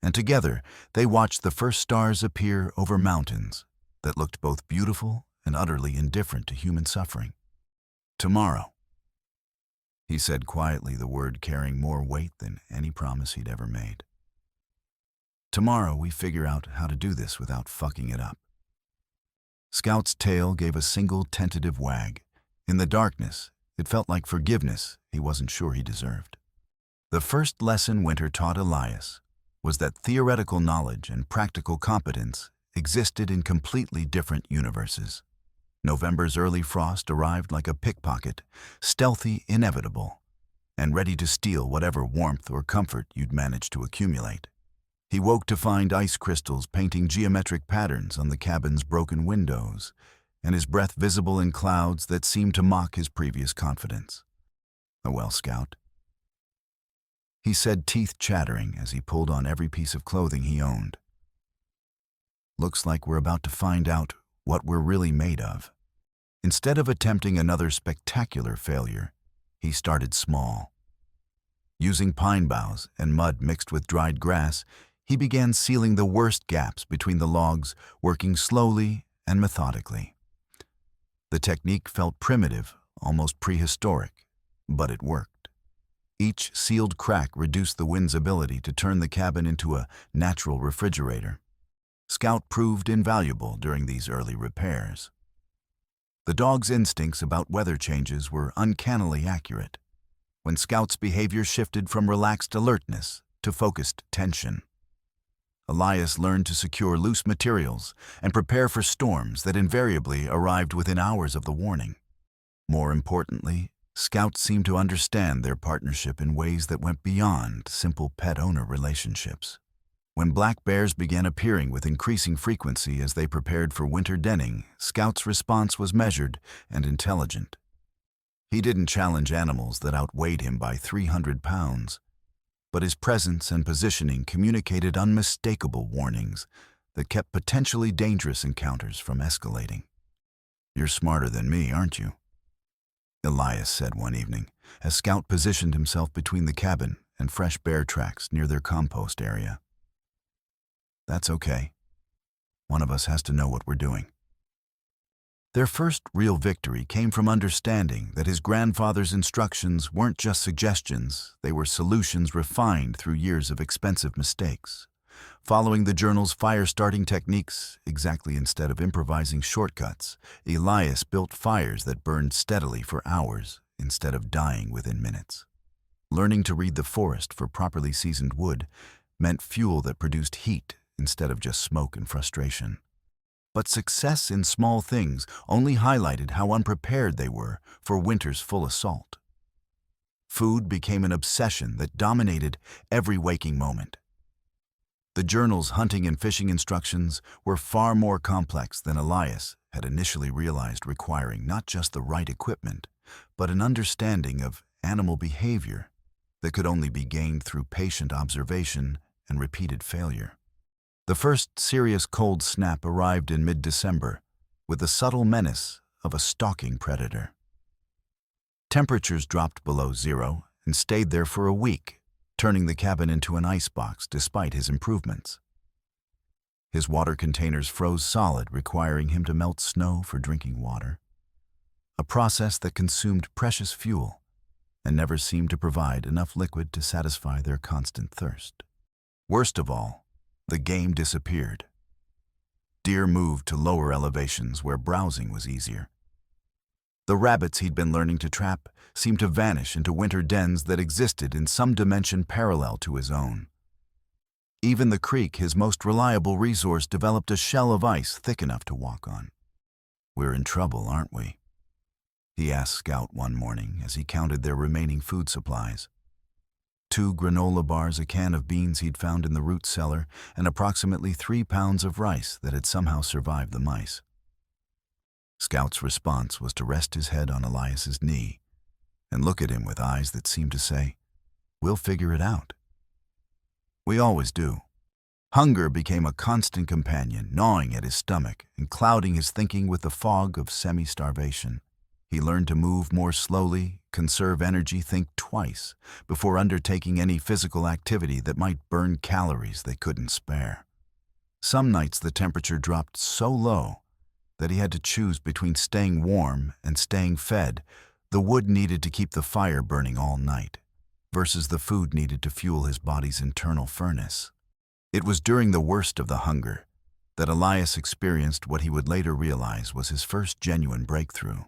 and together they watched the first stars appear over mountains that looked both beautiful and utterly indifferent to human suffering. "Tomorrow," he said quietly, the word carrying more weight than any promise he'd ever made. "Tomorrow we figure out how to do this without fucking it up." Scout's tail gave a single tentative wag. In the darkness, it felt like forgiveness he wasn't sure he deserved. The first lesson Winter taught Elias was that theoretical knowledge and practical competence existed in completely different universes. November's early frost arrived like a pickpocket, stealthy, inevitable, and ready to steal whatever warmth or comfort you'd managed to accumulate. He woke to find ice crystals painting geometric patterns on the cabin's broken windows, and his breath visible in clouds that seemed to mock his previous confidence. "Oh well, Scout," he said, teeth chattering as he pulled on every piece of clothing he owned. "Looks like we're about to find out what we're really made of." Instead of attempting another spectacular failure, he started small. Using pine boughs and mud mixed with dried grass, he began sealing the worst gaps between the logs, working slowly and methodically. The technique felt primitive, almost prehistoric, but it worked. Each sealed crack reduced the wind's ability to turn the cabin into a natural refrigerator. Scout proved invaluable during these early repairs. The dog's instincts about weather changes were uncannily accurate, when Scout's behavior shifted from relaxed alertness to focused tension. Elias learned to secure loose materials and prepare for storms that invariably arrived within hours of the warning. More importantly, Scout seemed to understand their partnership in ways that went beyond simple pet-owner relationships. When black bears began appearing with increasing frequency as they prepared for winter denning, Scout's response was measured and intelligent. He didn't challenge animals that outweighed him by 300 pounds, but his presence and positioning communicated unmistakable warnings that kept potentially dangerous encounters from escalating. "You're smarter than me, aren't you?" Elias said one evening, as Scout positioned himself between the cabin and fresh bear tracks near their compost area. "That's okay. One of us has to know what we're doing." Their first real victory came from understanding that his grandfather's instructions weren't just suggestions, they were solutions refined through years of expensive mistakes. Following the journal's fire-starting techniques, exactly instead of improvising shortcuts, Elias built fires that burned steadily for hours instead of dying within minutes. Learning to read the forest for properly seasoned wood meant fuel that produced heat instead of just smoke and frustration. But success in small things only highlighted how unprepared they were for winter's full assault. Food became an obsession that dominated every waking moment. The journal's hunting and fishing instructions were far more complex than Elias had initially realized, requiring not just the right equipment, but an understanding of animal behavior that could only be gained through patient observation and repeated failure. The first serious cold snap arrived in mid-December, with the subtle menace of a stalking predator. Temperatures dropped below zero and stayed there for a week, turning the cabin into an icebox despite his improvements. His water containers froze solid, requiring him to melt snow for drinking water, a process that consumed precious fuel and never seemed to provide enough liquid to satisfy their constant thirst. Worst of all, the game disappeared. Deer moved to lower elevations where browsing was easier. The rabbits he'd been learning to trap seemed to vanish into winter dens that existed in some dimension parallel to his own. Even the creek, his most reliable resource, developed a shell of ice thick enough to walk on. "We're in trouble, aren't we?" he asked Scout one morning as he counted their remaining food supplies. 2 granola bars, a can of beans he'd found in the root cellar, and approximately 3 pounds of rice that had somehow survived the mice. Scout's response was to rest his head on Elias's knee and look at him with eyes that seemed to say, "We'll figure it out." We always do. Hunger became a constant companion, gnawing at his stomach and clouding his thinking with the fog of semi-starvation. He learned to move more slowly, conserve energy, think twice before undertaking any physical activity that might burn calories they couldn't spare. Some nights the temperature dropped so low that he had to choose between staying warm and staying fed. The wood needed to keep the fire burning all night, versus the food needed to fuel his body's internal furnace. It was during the worst of the hunger that Elias experienced what he would later realize was his first genuine breakthrough.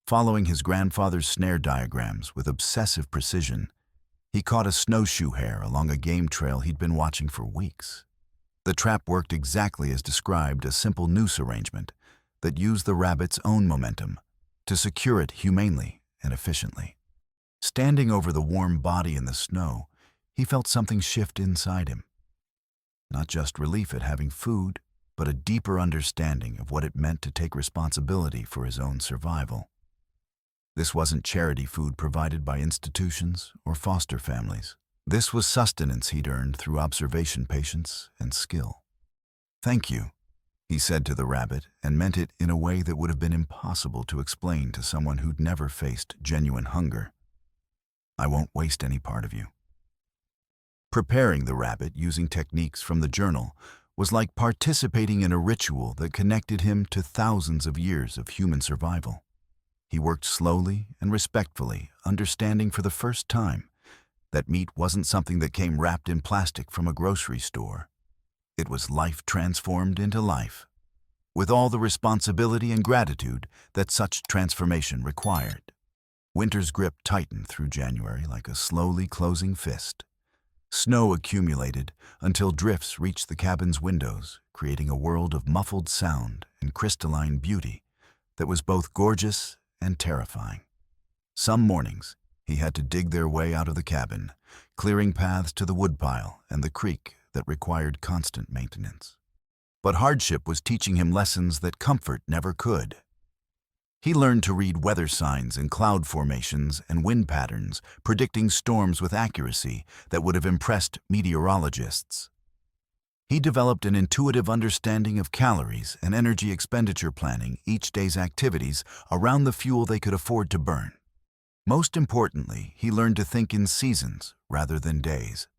Following his grandfather's snare diagrams with obsessive precision, he caught a snowshoe hare along a game trail he'd been watching for weeks. The trap worked exactly as described, a simple noose arrangement that used the rabbit's own momentum to secure it humanely and efficiently. Standing over the warm body in the snow, he felt something shift inside him. Not just relief at having food, but a deeper understanding of what it meant to take responsibility for his own survival. This wasn't charity food provided by institutions or foster families. This was sustenance he'd earned through observation, patience, and skill. "Thank you," he said to the rabbit, and meant it in a way that would have been impossible to explain to someone who'd never faced genuine hunger. "I won't waste any part of you." Preparing the rabbit using techniques from the journal was like participating in a ritual that connected him to thousands of years of human survival. He worked slowly and respectfully, understanding for the first time that meat wasn't something that came wrapped in plastic from a grocery store. It was life transformed into life, with all the responsibility and gratitude that such transformation required. Winter's grip tightened through January like a slowly closing fist. Snow accumulated until drifts reached the cabin's windows, creating a world of muffled sound and crystalline beauty that was both gorgeous and terrifying. Some mornings, he had to dig their way out of the cabin, clearing paths to the woodpile and the creek that required constant maintenance. But hardship was teaching him lessons that comfort never could. He learned to read weather signs and cloud formations and wind patterns, predicting storms with accuracy that would have impressed meteorologists. He developed an intuitive understanding of calories and energy expenditure, planning each day's activities around the fuel they could afford to burn. Most importantly, he learned to think in seasons rather than days.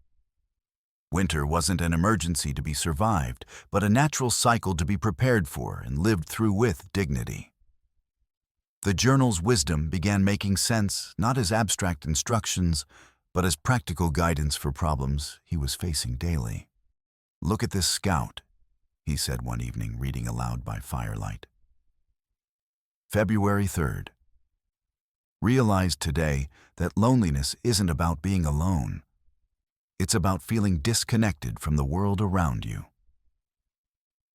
Winter wasn't an emergency to be survived, but a natural cycle to be prepared for and lived through with dignity. The journal's wisdom began making sense not as abstract instructions, but as practical guidance for problems he was facing daily. "Look at this scout," he said one evening, reading aloud by firelight. February 3rd. Realized today that loneliness isn't about being alone. It's about feeling disconnected from the world around you.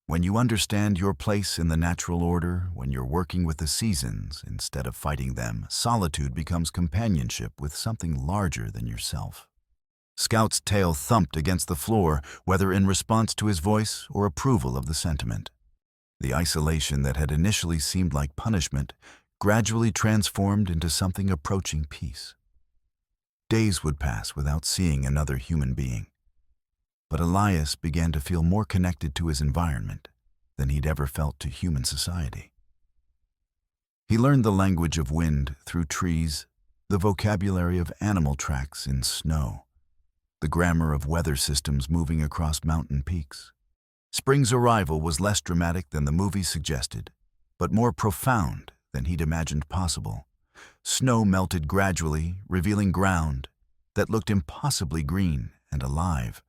When you understand your place in the natural order, when you're working with the seasons instead of fighting them, solitude becomes companionship with something larger than yourself. Scout's tail thumped against the floor, whether in response to his voice or approval of the sentiment. The isolation that had initially seemed like punishment gradually transformed into something approaching peace. Days would pass without seeing another human being. But Elias began to feel more connected to his environment than he'd ever felt to human society. He learned the language of wind through trees, the vocabulary of animal tracks in snow, the grammar of weather systems moving across mountain peaks. Spring's arrival was less dramatic than the movie suggested, but more profound than he'd imagined possible. Snow melted gradually, revealing ground that looked impossibly green and alive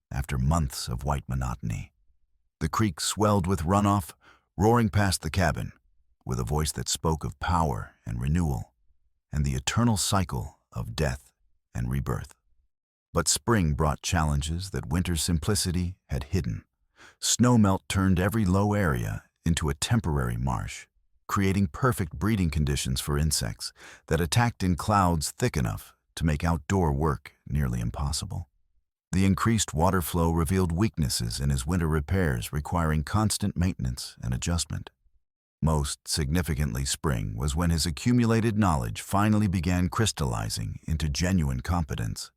after months of white monotony. The creek swelled with runoff, roaring past the cabin, with a voice that spoke of power and renewal, and the eternal cycle of death and rebirth. But spring brought challenges that winter's simplicity had hidden. Snowmelt turned every low area into a temporary marsh, creating perfect breeding conditions for insects that attacked in clouds thick enough to make outdoor work nearly impossible. The increased water flow revealed weaknesses in his winter repairs, requiring constant maintenance and adjustment. Most significantly, spring was when his accumulated knowledge finally began crystallizing into genuine competence.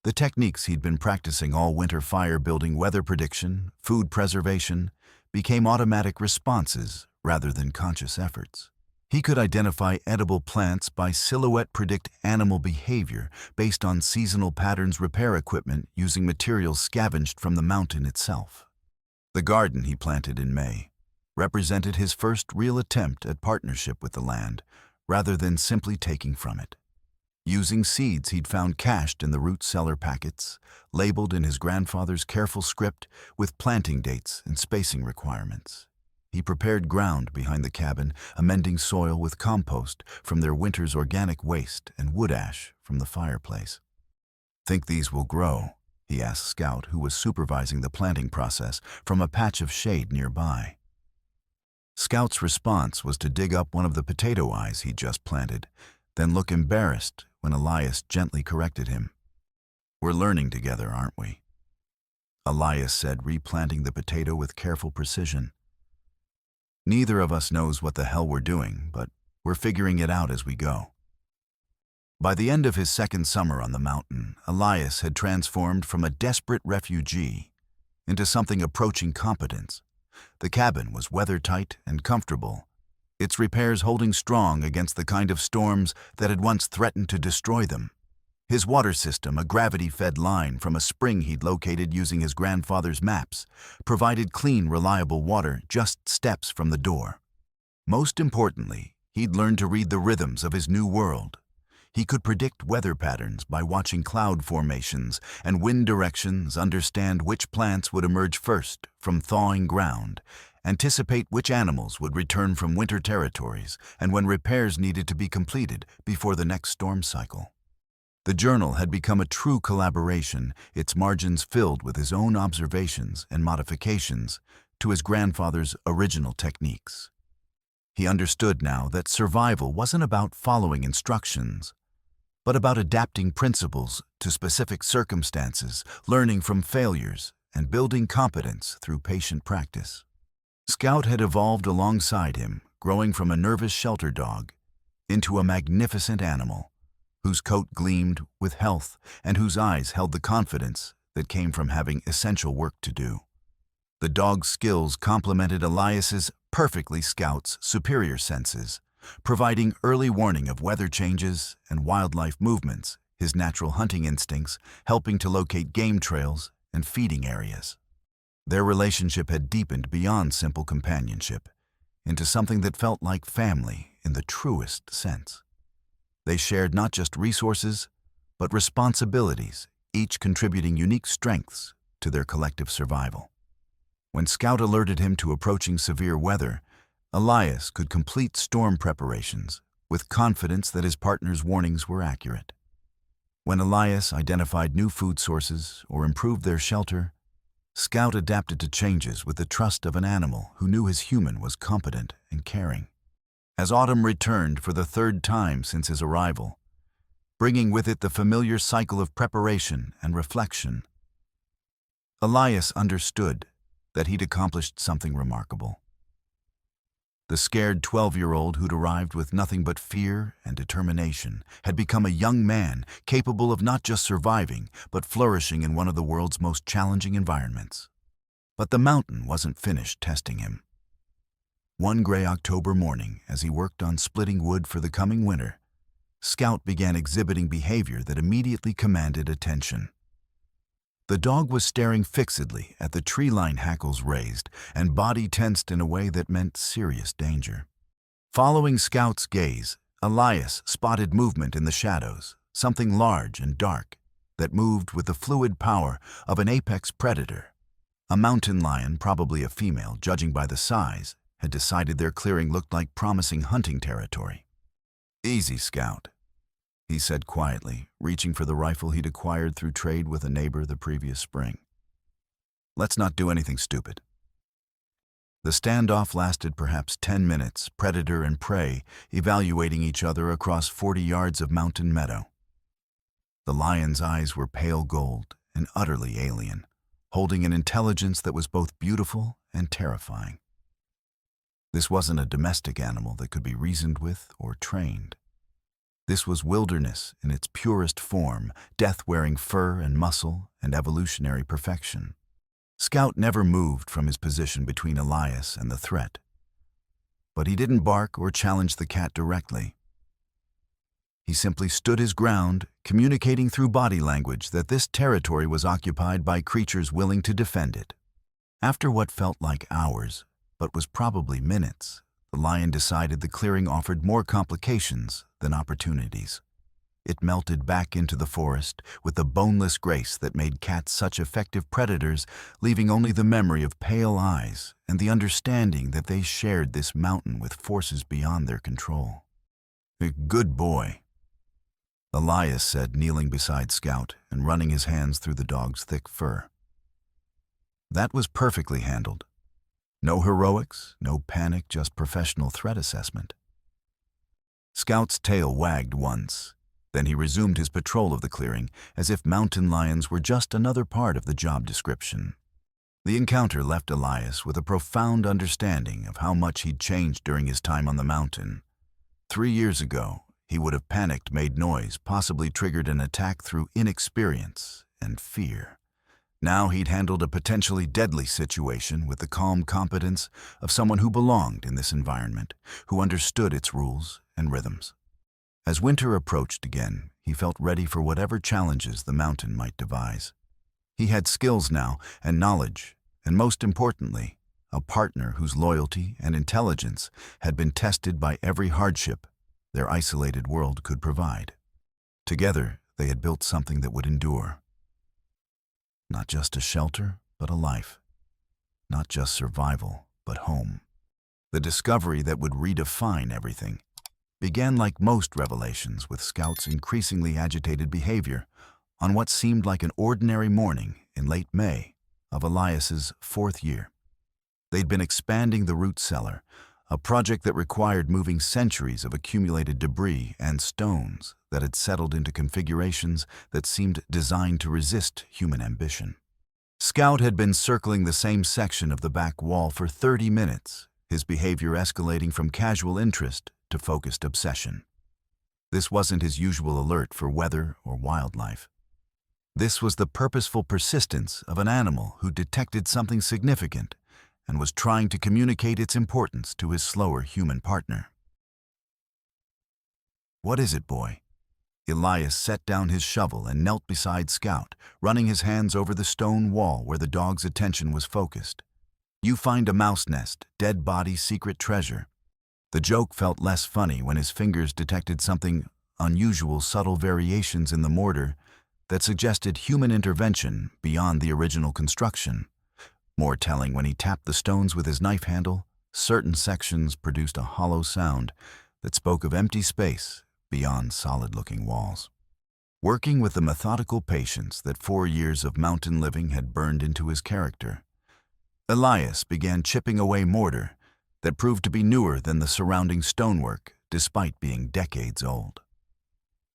The techniques he'd been practicing all winter, fire building, weather prediction, food preservation, became automatic responses rather than conscious efforts. He could identify edible plants by silhouette, predict animal behavior based on seasonal patterns, repair equipment using materials scavenged from the mountain itself. The garden he planted in May represented his first real attempt at partnership with the land, rather than simply taking from it. Using seeds he'd found cached in the root cellar packets, labeled in his grandfather's careful script with planting dates and spacing requirements. He prepared ground behind the cabin, amending soil with compost from their winter's organic waste and wood ash from the fireplace. "Think these will grow?" he asked Scout, who was supervising the planting process from a patch of shade nearby. Scout's response was to dig up one of the potato eyes he'd just planted, then look embarrassed when Elias gently corrected him. "We're learning together, aren't we?" Elias said, replanting the potato with careful precision. Neither of us knows what the hell we're doing, but we're figuring it out as we go. By the end of his second summer on the mountain, Elias had transformed from a desperate refugee into something approaching competence. The cabin was weather-tight and comfortable, its repairs holding strong against the kind of storms that had once threatened to destroy them. His water system, a gravity-fed line from a spring he'd located using his grandfather's maps, provided clean, reliable water just steps from the door. Most importantly, he'd learned to read the rhythms of his new world. He could predict weather patterns by watching cloud formations and wind directions, understand which plants would emerge first from thawing ground, anticipate which animals would return from winter territories, and when repairs needed to be completed before the next storm cycle. The journal had become a true collaboration, its margins filled with his own observations and modifications to his grandfather's original techniques. He understood now that survival wasn't about following instructions, but about adapting principles to specific circumstances, learning from failures, and building competence through patient practice. Scout had evolved alongside him, growing from a nervous shelter dog into a magnificent animal, whose coat gleamed with health and whose eyes held the confidence that came from having essential work to do. The dog's skills complemented Elias's perfectly. Scout's superior senses, providing early warning of weather changes and wildlife movements, his natural hunting instincts helping to locate game trails and feeding areas. Their relationship had deepened beyond simple companionship into something that felt like family in the truest sense. They shared not just resources, but responsibilities, each contributing unique strengths to their collective survival. When Scout alerted him to approaching severe weather, Elias could complete storm preparations with confidence that his partner's warnings were accurate. When Elias identified new food sources or improved their shelter, Scout adapted to changes with the trust of an animal who knew his human was competent and caring. As autumn returned for the third time since his arrival, bringing with it the familiar cycle of preparation and reflection, Elias understood that he'd accomplished something remarkable. The scared 12-year-old who'd arrived with nothing but fear and determination had become a young man capable of not just surviving, but flourishing in one of the world's most challenging environments. But the mountain wasn't finished testing him. One gray October morning, as he worked on splitting wood for the coming winter, Scout began exhibiting behavior that immediately commanded attention. The dog was staring fixedly at the tree-line hackles raised and body tensed in a way that meant serious danger. Following Scout's gaze, Elias spotted movement in the shadows, something large and dark that moved with the fluid power of an apex predator. A mountain lion, probably a female, judging by the size, had decided their clearing looked like promising hunting territory. "Easy, Scout," he said quietly, reaching for the rifle he'd acquired through trade with a neighbor the previous spring. "Let's not do anything stupid." The standoff lasted perhaps 10 minutes, predator and prey evaluating each other across 40 yards of mountain meadow. The lion's eyes were pale gold and utterly alien, holding an intelligence that was both beautiful and terrifying. This wasn't a domestic animal that could be reasoned with or trained. This was wilderness in its purest form, death-wearing fur and muscle and evolutionary perfection. Scout never moved from his position between Elias and the threat. But he didn't bark or challenge the cat directly. He simply stood his ground, communicating through body language that this territory was occupied by creatures willing to defend it. After what felt like hours, but was probably minutes, the lion decided the clearing offered more complications than opportunities. It melted back into the forest with the boneless grace that made cats such effective predators, leaving only the memory of pale eyes and the understanding that they shared this mountain with forces beyond their control. "Good boy," Elias said, kneeling beside Scout and running his hands through the dog's thick fur. "That was perfectly handled. No heroics, no panic, just professional threat assessment." Scout's tail wagged once, Then he resumed his patrol of the clearing, as if mountain lions were just another part of the job description. The encounter left Elias with a profound understanding of how much he'd changed during his time on the mountain. 3 years ago, he would have panicked, made noise, possibly triggered an attack through inexperience and fear. Now he'd handled a potentially deadly situation with the calm competence of someone who belonged in this environment, who understood its rules and rhythms. As winter approached again, he felt ready for whatever challenges the mountain might devise. He had skills now and knowledge, and most importantly, a partner whose loyalty and intelligence had been tested by every hardship their isolated world could provide. Together, they had built something that would endure. Not just a shelter, but a life. Not just survival, but home. The discovery that would redefine everything began like most revelations with Scout's increasingly agitated behavior on what seemed like an ordinary morning in late May of Elias's 4th year. They'd been expanding the root cellar, a project that required moving centuries of accumulated debris and stones that had settled into configurations that seemed designed to resist human ambition. Scout had been circling the same section of the back wall for 30 minutes, his behavior escalating from casual interest to focused obsession. This wasn't his usual alert for weather or wildlife. This was the purposeful persistence of an animal who detected something significant and was trying to communicate its importance to his slower human partner. "What is it, boy?" Elias set down his shovel and knelt beside Scout, running his hands over the stone wall where the dog's attention was focused. "You find a mouse nest, dead body, secret treasure." The joke felt less funny when his fingers detected something unusual, subtle variations in the mortar that suggested human intervention beyond the original construction. More telling when he tapped the stones with his knife handle, certain sections produced a hollow sound that spoke of empty space beyond solid-looking walls. Working with the methodical patience that 4 years of mountain living had burned into his character, Elias began chipping away mortar that proved to be newer than the surrounding stonework, despite being decades old.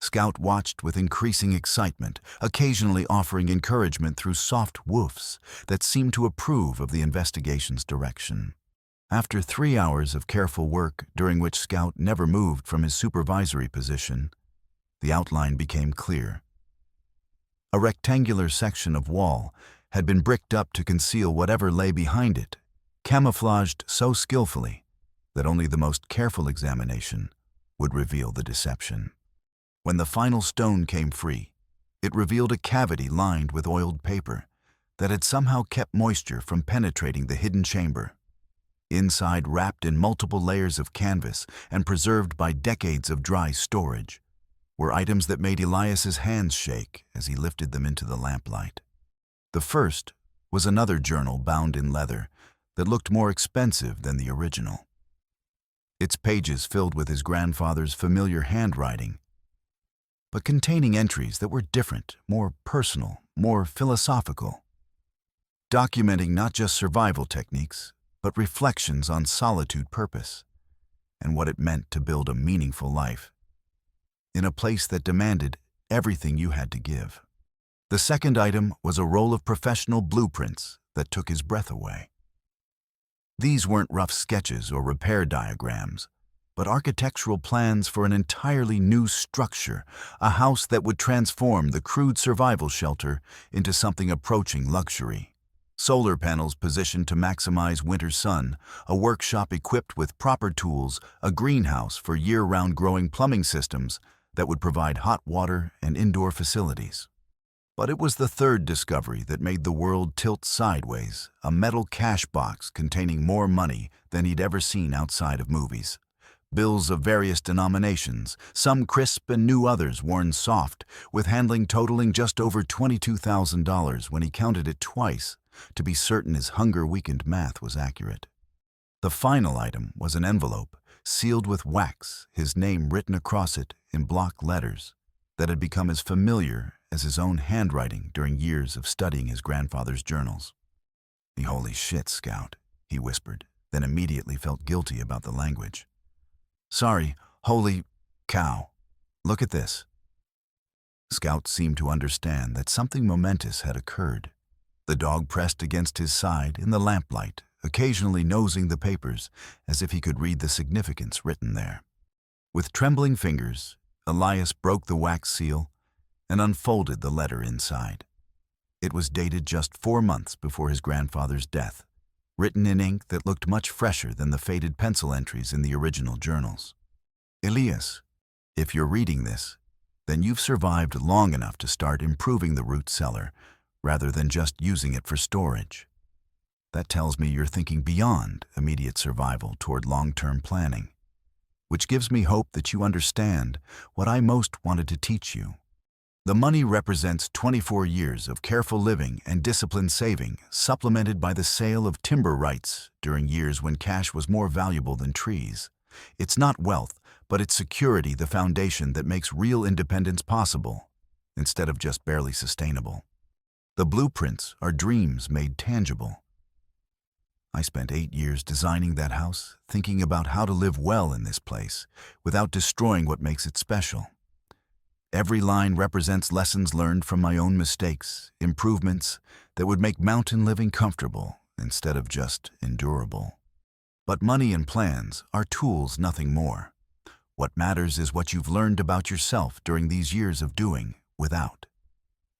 Scout watched with increasing excitement, occasionally offering encouragement through soft woofs that seemed to approve of the investigation's direction. After 3 hours of careful work, during which Scout never moved from his supervisory position, the outline became clear. A rectangular section of wall had been bricked up to conceal whatever lay behind it, camouflaged so skillfully that only the most careful examination would reveal the deception. When the final stone came free, it revealed a cavity lined with oiled paper that had somehow kept moisture from penetrating the hidden chamber. Inside, wrapped in multiple layers of canvas and preserved by decades of dry storage, were items that made Elias's hands shake as he lifted them into the lamplight. The first was another journal bound in leather that looked more expensive than the original. Its pages filled with his grandfather's familiar handwriting, but containing entries that were different, more personal, more philosophical, documenting not just survival techniques, but reflections on solitude, purpose, and what it meant to build a meaningful life in a place that demanded everything you had to give. The second item was a roll of professional blueprints that took his breath away. These weren't rough sketches or repair diagrams, but architectural plans for an entirely new structure, a house that would transform the crude survival shelter into something approaching luxury. Solar panels positioned to maximize winter sun, a workshop equipped with proper tools, a greenhouse for year-round growing plumbing systems that would provide hot water and indoor facilities. But it was the third discovery that made the world tilt sideways, a metal cash box containing more money than he'd ever seen outside of movies. Bills of various denominations, some crisp and new, others worn soft, with handling totaling just over $22,000 when he counted it twice to be certain his hunger-weakened math was accurate. The final item was an envelope, sealed with wax, his name written across it in block letters that had become as familiar as his own handwriting during years of studying his grandfather's journals. "Holy shit, Scout," he whispered, then immediately felt guilty about the language. "Sorry, holy cow. Look at this." Scout seemed to understand that something momentous had occurred. The dog pressed against his side in the lamplight, occasionally nosing the papers as if he could read the significance written there. With trembling fingers, Elias broke the wax seal and unfolded the letter inside. It was dated just 4 months before his grandfather's death, written in ink that looked much fresher than the faded pencil entries in the original journals. Elias, if you're reading this, then you've survived long enough to start improving the root cellar rather than just using it for storage. That tells me you're thinking beyond immediate survival toward long-term planning, which gives me hope that you understand what I most wanted to teach you. The money represents 24 years of careful living and disciplined saving, supplemented by the sale of timber rights during years when cash was more valuable than trees. It's not wealth, but it's security, the foundation that makes real independence possible, instead of just barely sustainable. The blueprints are dreams made tangible. I spent 8 years designing that house, thinking about how to live well in this place, without destroying what makes it special. Every line represents lessons learned from my own mistakes, improvements that would make mountain living comfortable instead of just endurable. But money and plans are tools, nothing more. What matters is what you've learned about yourself during these years of doing without.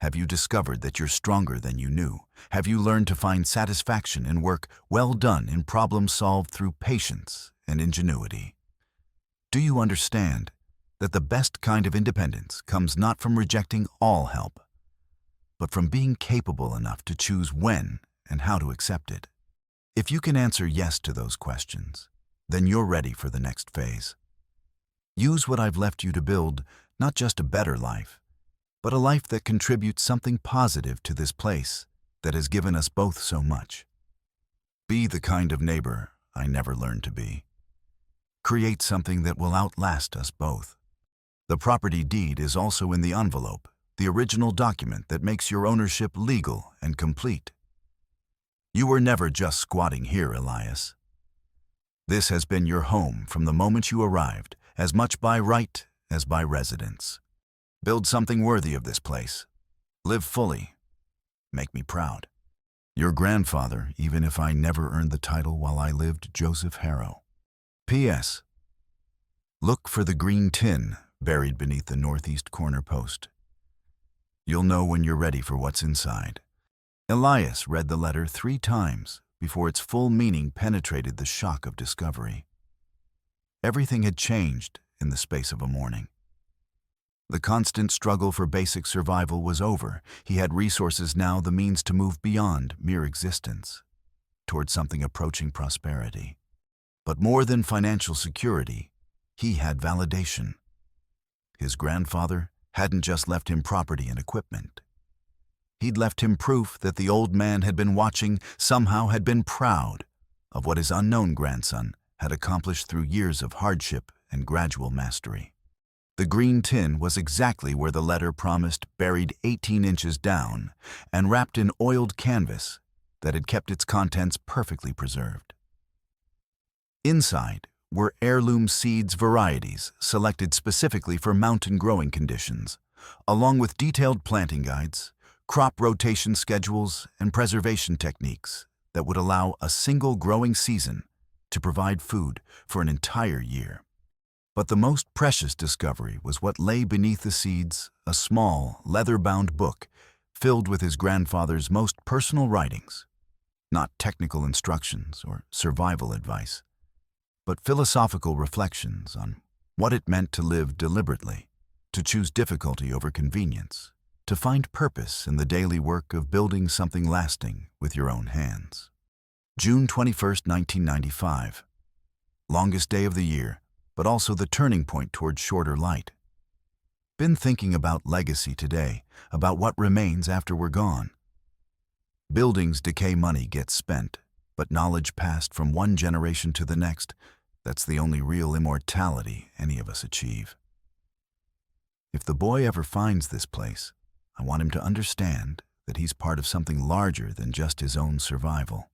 Have you discovered that you're stronger than you knew? Have you learned to find satisfaction in work well done, in problems solved through patience and ingenuity? Do you understand that the best kind of independence comes not from rejecting all help, but from being capable enough to choose when and how to accept it? If you can answer yes to those questions, then you're ready for the next phase. Use what I've left you to build not just a better life, but a life that contributes something positive to this place that has given us both so much. Be the kind of neighbor I never learned to be. Create something that will outlast us both. The property deed is also in the envelope, the original document that makes your ownership legal and complete. You were never just squatting here, Elias. This has been your home from the moment you arrived, as much by right as by residence. Build something worthy of this place. Live fully. Make me proud. Your grandfather, even if I never earned the title while I lived, Joseph Harrow. P.S. Look for the green tin buried beneath the northeast corner post. You'll know when you're ready for what's inside. Elias read the letter 3 times before its full meaning penetrated the shock of discovery. Everything had changed in the space of a morning. The constant struggle for basic survival was over. He had resources now, the means to move beyond mere existence, toward something approaching prosperity. But more than financial security, he had validation. His grandfather hadn't just left him property and equipment. He'd left him proof that the old man had been watching, somehow had been proud of what his unknown grandson had accomplished through years of hardship and gradual mastery. The green tin was exactly where the letter promised, buried 18 inches down and wrapped in oiled canvas that had kept its contents perfectly preserved. Inside were heirloom seeds varieties selected specifically for mountain growing conditions, along with detailed planting guides, crop rotation schedules, and preservation techniques that would allow a single growing season to provide food for an entire year. But the most precious discovery was what lay beneath the seeds, a small, leather-bound book filled with his grandfather's most personal writings, not technical instructions or survival advice, but philosophical reflections on what it meant to live deliberately, to choose difficulty over convenience, to find purpose in the daily work of building something lasting with your own hands. June 21st, 1995. Longest day of the year, but also the turning point toward shorter light. Been thinking about legacy today, about what remains after we're gone. Buildings decay, money gets spent, but knowledge passed from one generation to the next, that's the only real immortality any of us achieve. If the boy ever finds this place, I want him to understand that he's part of something larger than just his own survival.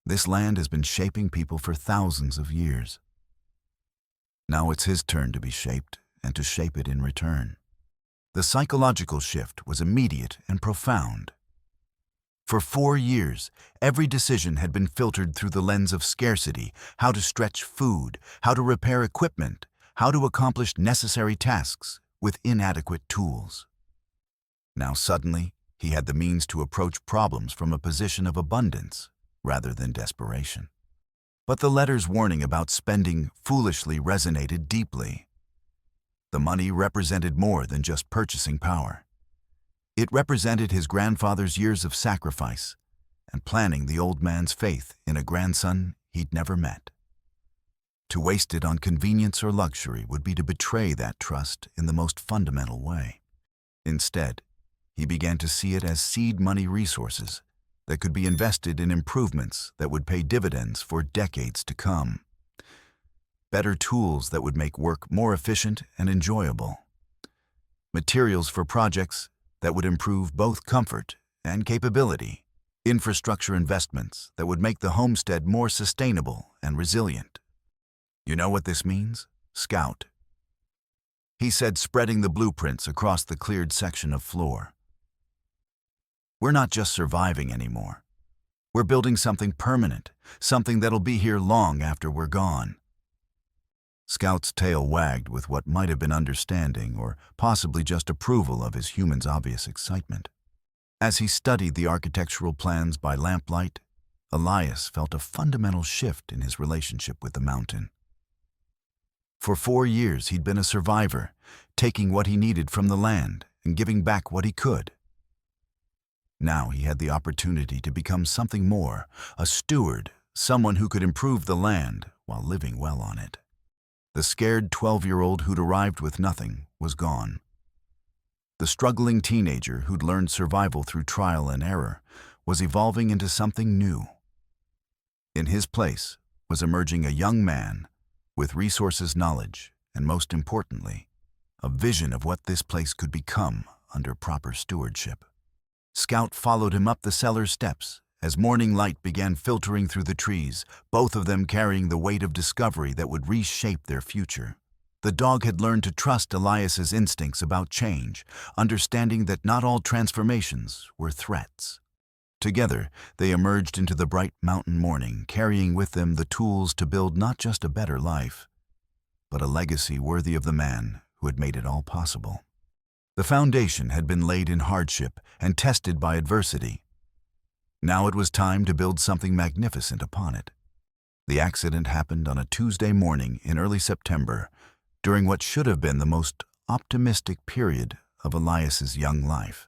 This land has been shaping people for thousands of years. Now it's his turn to be shaped and to shape it in return. The psychological shift was immediate and profound. For 4 years, every decision had been filtered through the lens of scarcity: how to stretch food, how to repair equipment, how to accomplish necessary tasks with inadequate tools. Now suddenly, he had the means to approach problems from a position of abundance rather than desperation. But the letter's warning about spending foolishly resonated deeply. The money represented more than just purchasing power. It represented his grandfather's years of sacrifice and planning the old man's faith in a grandson he'd never met. To waste it on convenience or luxury would be to betray that trust in the most fundamental way. Instead, he began to see it as seed money resources that could be invested in improvements that would pay dividends for decades to come. Better tools that would make work more efficient and enjoyable. Materials for projects that would improve both comfort and capability. Infrastructure investments that would make the homestead more sustainable and resilient. You know what this means? Scout, he said, spreading the blueprints across the cleared section of floor. We're not just surviving anymore. We're building something permanent, something that'll be here long after we're gone. Scout's tail wagged with what might have been understanding or possibly just approval of his human's obvious excitement. As he studied the architectural plans by lamplight, Elias felt a fundamental shift in his relationship with the mountain. For 4 years he'd been a survivor, taking what he needed from the land and giving back what he could. Now he had the opportunity to become something more, a steward, someone who could improve the land while living well on it. The scared 12-year-old who'd arrived with nothing was gone. The struggling teenager who'd learned survival through trial and error was evolving into something new. In his place was emerging a young man with resources, knowledge, and most importantly, a vision of what this place could become under proper stewardship. Scout followed him up the cellar steps as morning light began filtering through the trees, both of them carrying the weight of discovery that would reshape their future. The dog had learned to trust Elias's instincts about change, understanding that not all transformations were threats. Together, they emerged into the bright mountain morning, carrying with them the tools to build not just a better life, but a legacy worthy of the man who had made it all possible. The foundation had been laid in hardship and tested by adversity. Now it was time to build something magnificent upon it. The accident happened on a Tuesday morning in early September, during what should have been the most optimistic period of Elias's young life.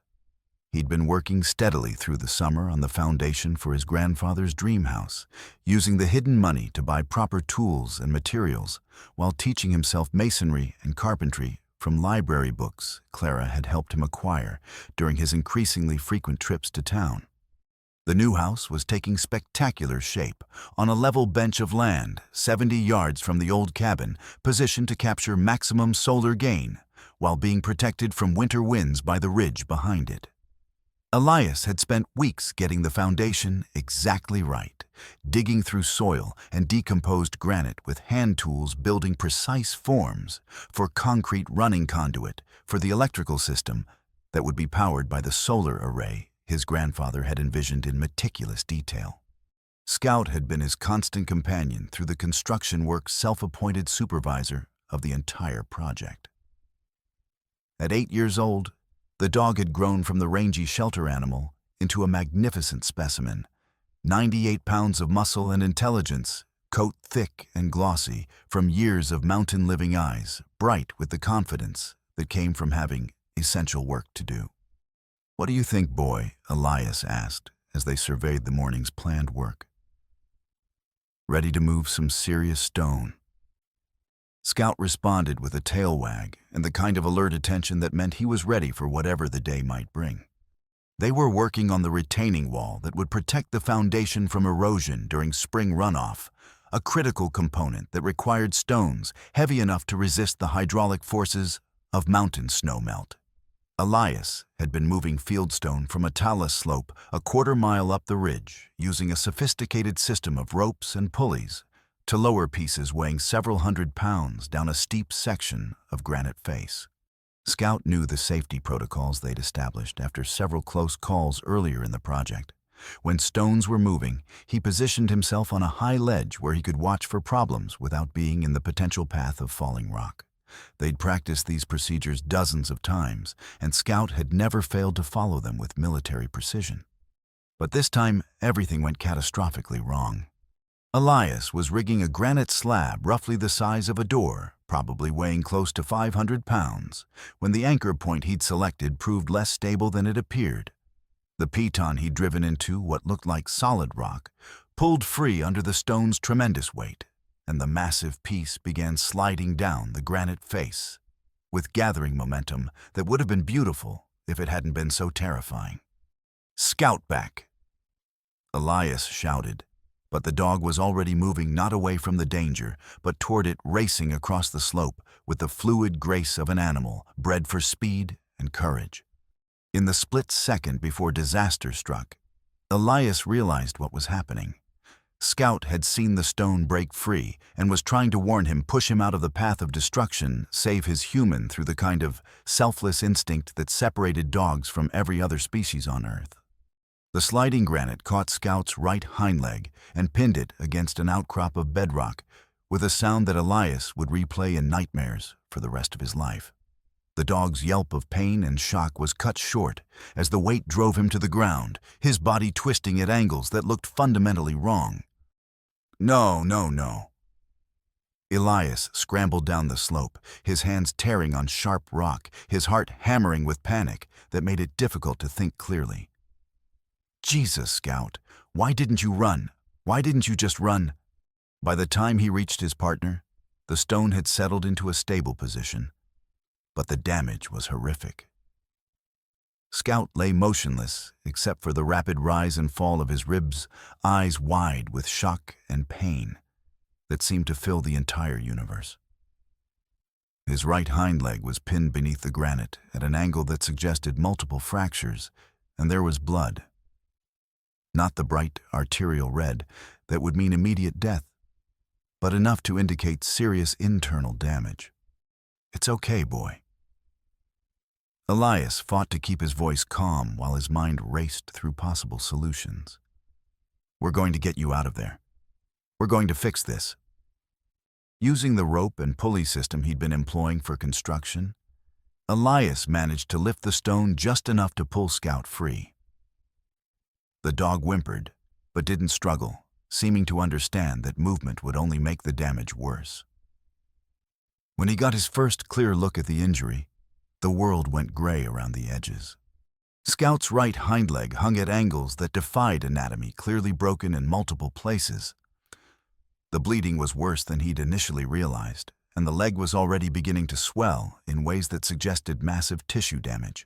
He'd been working steadily through the summer on the foundation for his grandfather's dream house, using the hidden money to buy proper tools and materials, while teaching himself masonry and carpentry from library books Clara had helped him acquire during his increasingly frequent trips to town. The new house was taking spectacular shape on a level bench of land 70 yards from the old cabin, positioned to capture maximum solar gain while being protected from winter winds by the ridge behind it. Elias had spent weeks getting the foundation exactly right, digging through soil and decomposed granite with hand tools, building precise forms for concrete running conduit for the electrical system that would be powered by the solar array his grandfather had envisioned in meticulous detail. Scout had been his constant companion through the construction work's self-appointed supervisor of the entire project. At 8 years old, the dog had grown from the rangy shelter animal into a magnificent specimen, 98 pounds of muscle and intelligence, coat thick and glossy from years of mountain-living eyes, bright with the confidence that came from having essential work to do. "What do you think, boy?" Elias asked as they surveyed the morning's planned work. "Ready to move some serious stone?" Scout responded with a tail wag and the kind of alert attention that meant he was ready for whatever the day might bring. They were working on the retaining wall that would protect the foundation from erosion during spring runoff, a critical component that required stones heavy enough to resist the hydraulic forces of mountain snowmelt. Elias had been moving fieldstone from a talus slope a quarter-mile up the ridge, using a sophisticated system of ropes and pulleys to lower pieces weighing several hundred pounds down a steep section of granite face. Scout knew the safety protocols they'd established after several close calls earlier in the project. When stones were moving, he positioned himself on a high ledge where he could watch for problems without being in the potential path of falling rock. They'd practiced these procedures dozens of times, and Scout had never failed to follow them with military precision. But this time, everything went catastrophically wrong. Elias was rigging a granite slab roughly the size of a door, probably weighing close to 500 pounds, when the anchor point he'd selected proved less stable than it appeared. The piton he'd driven into what looked like solid rock pulled free under the stone's tremendous weight, and the massive piece began sliding down the granite face, with gathering momentum that would have been beautiful if it hadn't been so terrifying. "Scout back!" Elias shouted, but the dog was already moving not away from the danger, but toward it, racing across the slope with the fluid grace of an animal bred for speed and courage. In the split second before disaster struck, Elias realized what was happening. Scout had seen the stone break free and was trying to warn him, push him out of the path of destruction, save his human through the kind of selfless instinct that separated dogs from every other species on Earth. The sliding granite caught Scout's right hind leg and pinned it against an outcrop of bedrock with a sound that Elias would replay in nightmares for the rest of his life. The dog's yelp of pain and shock was cut short as the weight drove him to the ground, his body twisting at angles that looked fundamentally wrong. No. Elias scrambled down the slope, his hands tearing on sharp rock, his heart hammering with panic that made it difficult to think clearly. "Jesus, Scout, why didn't you run? Why didn't you just run?" By the time he reached his partner, the stone had settled into a stable position, but the damage was horrific. Scout lay motionless except for the rapid rise and fall of his ribs, eyes wide with shock and pain that seemed to fill the entire universe. His right hind leg was pinned beneath the granite at an angle that suggested multiple fractures, and there was blood. Not the bright arterial red that would mean immediate death, but enough to indicate serious internal damage. "It's okay, boy." Elias fought to keep his voice calm while his mind raced through possible solutions. "We're going to get you out of there. We're going to fix this." Using the rope and pulley system he'd been employing for construction, Elias managed to lift the stone just enough to pull Scout free. The dog whimpered, but didn't struggle, seeming to understand that movement would only make the damage worse. When he got his first clear look at the injury, the world went gray around the edges. Scout's right hind leg hung at angles that defied anatomy, clearly broken in multiple places. The bleeding was worse than he'd initially realized, and the leg was already beginning to swell in ways that suggested massive tissue damage.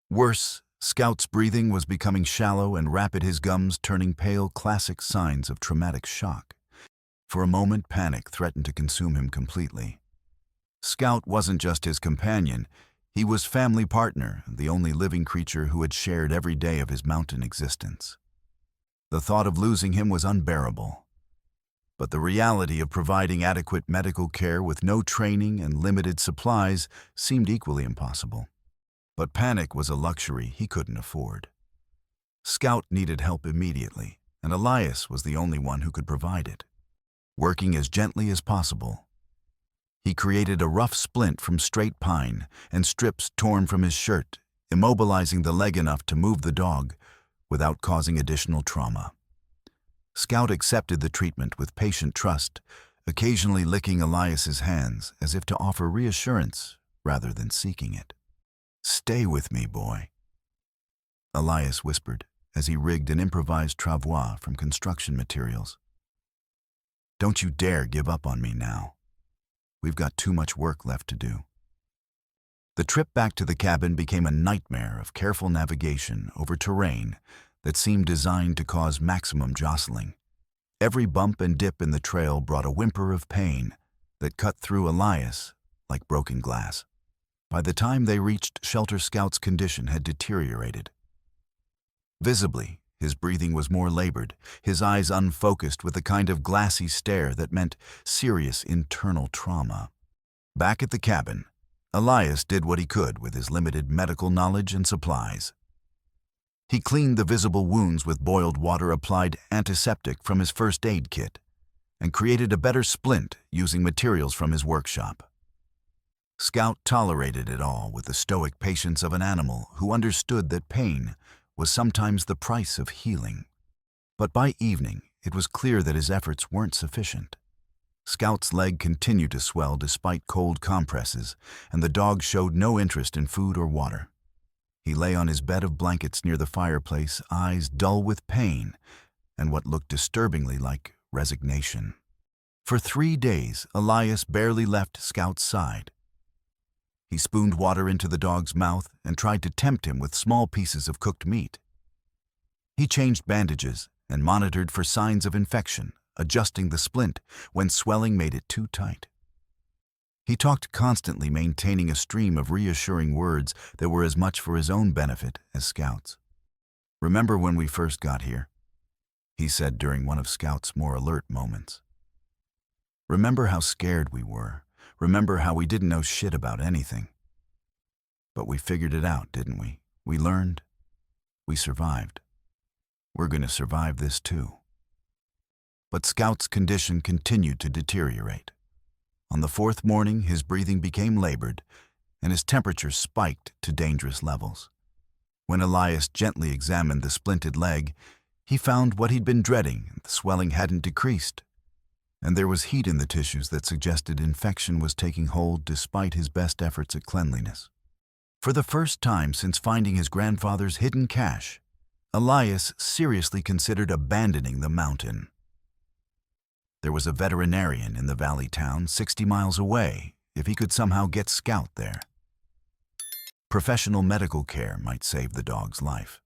Worse, Scout's breathing was becoming shallow and rapid, his gums turning pale, classic signs of traumatic shock. For a moment, panic threatened to consume him completely. Scout wasn't just his companion, he was family partner, the only living creature who had shared every day of his mountain existence. The thought of losing him was unbearable, but the reality of providing adequate medical care with no training and limited supplies seemed equally impossible. But panic was a luxury he couldn't afford. Scout needed help immediately, and Elias was the only one who could provide it. Working as gently as possible, he created a rough splint from straight pine and strips torn from his shirt, immobilizing the leg enough to move the dog without causing additional trauma. Scout accepted the treatment with patient trust, occasionally licking Elias's hands as if to offer reassurance rather than seeking it. "Stay with me, boy," Elias whispered as he rigged an improvised travois from construction materials. "Don't you dare give up on me now. We've got too much work left to do." The trip back to the cabin became a nightmare of careful navigation over terrain that seemed designed to cause maximum jostling. Every bump and dip in the trail brought a whimper of pain that cut through Elias like broken glass. By the time they reached shelter, Scout's condition had deteriorated. Visibly, his breathing was more labored, his eyes unfocused with the kind of glassy stare that meant serious internal trauma. Back at the cabin, Elias did what he could with his limited medical knowledge and supplies. He cleaned the visible wounds with boiled water applied antiseptic from his first aid kit and created a better splint using materials from his workshop. Scout tolerated it all with the stoic patience of an animal who understood that pain was sometimes the price of healing. But by evening, it was clear that his efforts weren't sufficient. Scout's leg continued to swell despite cold compresses, and the dog showed no interest in food or water. He lay on his bed of blankets near the fireplace, eyes dull with pain and what looked disturbingly like resignation. For 3 days, Elias barely left Scout's side. He spooned water into the dog's mouth and tried to tempt him with small pieces of cooked meat. He changed bandages and monitored for signs of infection, adjusting the splint when swelling made it too tight. He talked constantly, maintaining a stream of reassuring words that were as much for his own benefit as Scout's. "Remember when we first got here?" he said during one of Scout's more alert moments. "Remember how scared we were? Remember how we didn't know shit about anything? But we figured it out, didn't we? We learned. We survived. We're going to survive this too." But Scout's condition continued to deteriorate. On the 4th morning, his breathing became labored, and his temperature spiked to dangerous levels. When Elias gently examined the splinted leg, he found what he'd been dreading. The swelling hadn't decreased, and there was heat in the tissues that suggested infection was taking hold despite his best efforts at cleanliness. For the first time since finding his grandfather's hidden cache, Elias seriously considered abandoning the mountain. There was a veterinarian in the valley town 60 miles away if he could somehow get Scout there. Professional medical care might save the dog's life.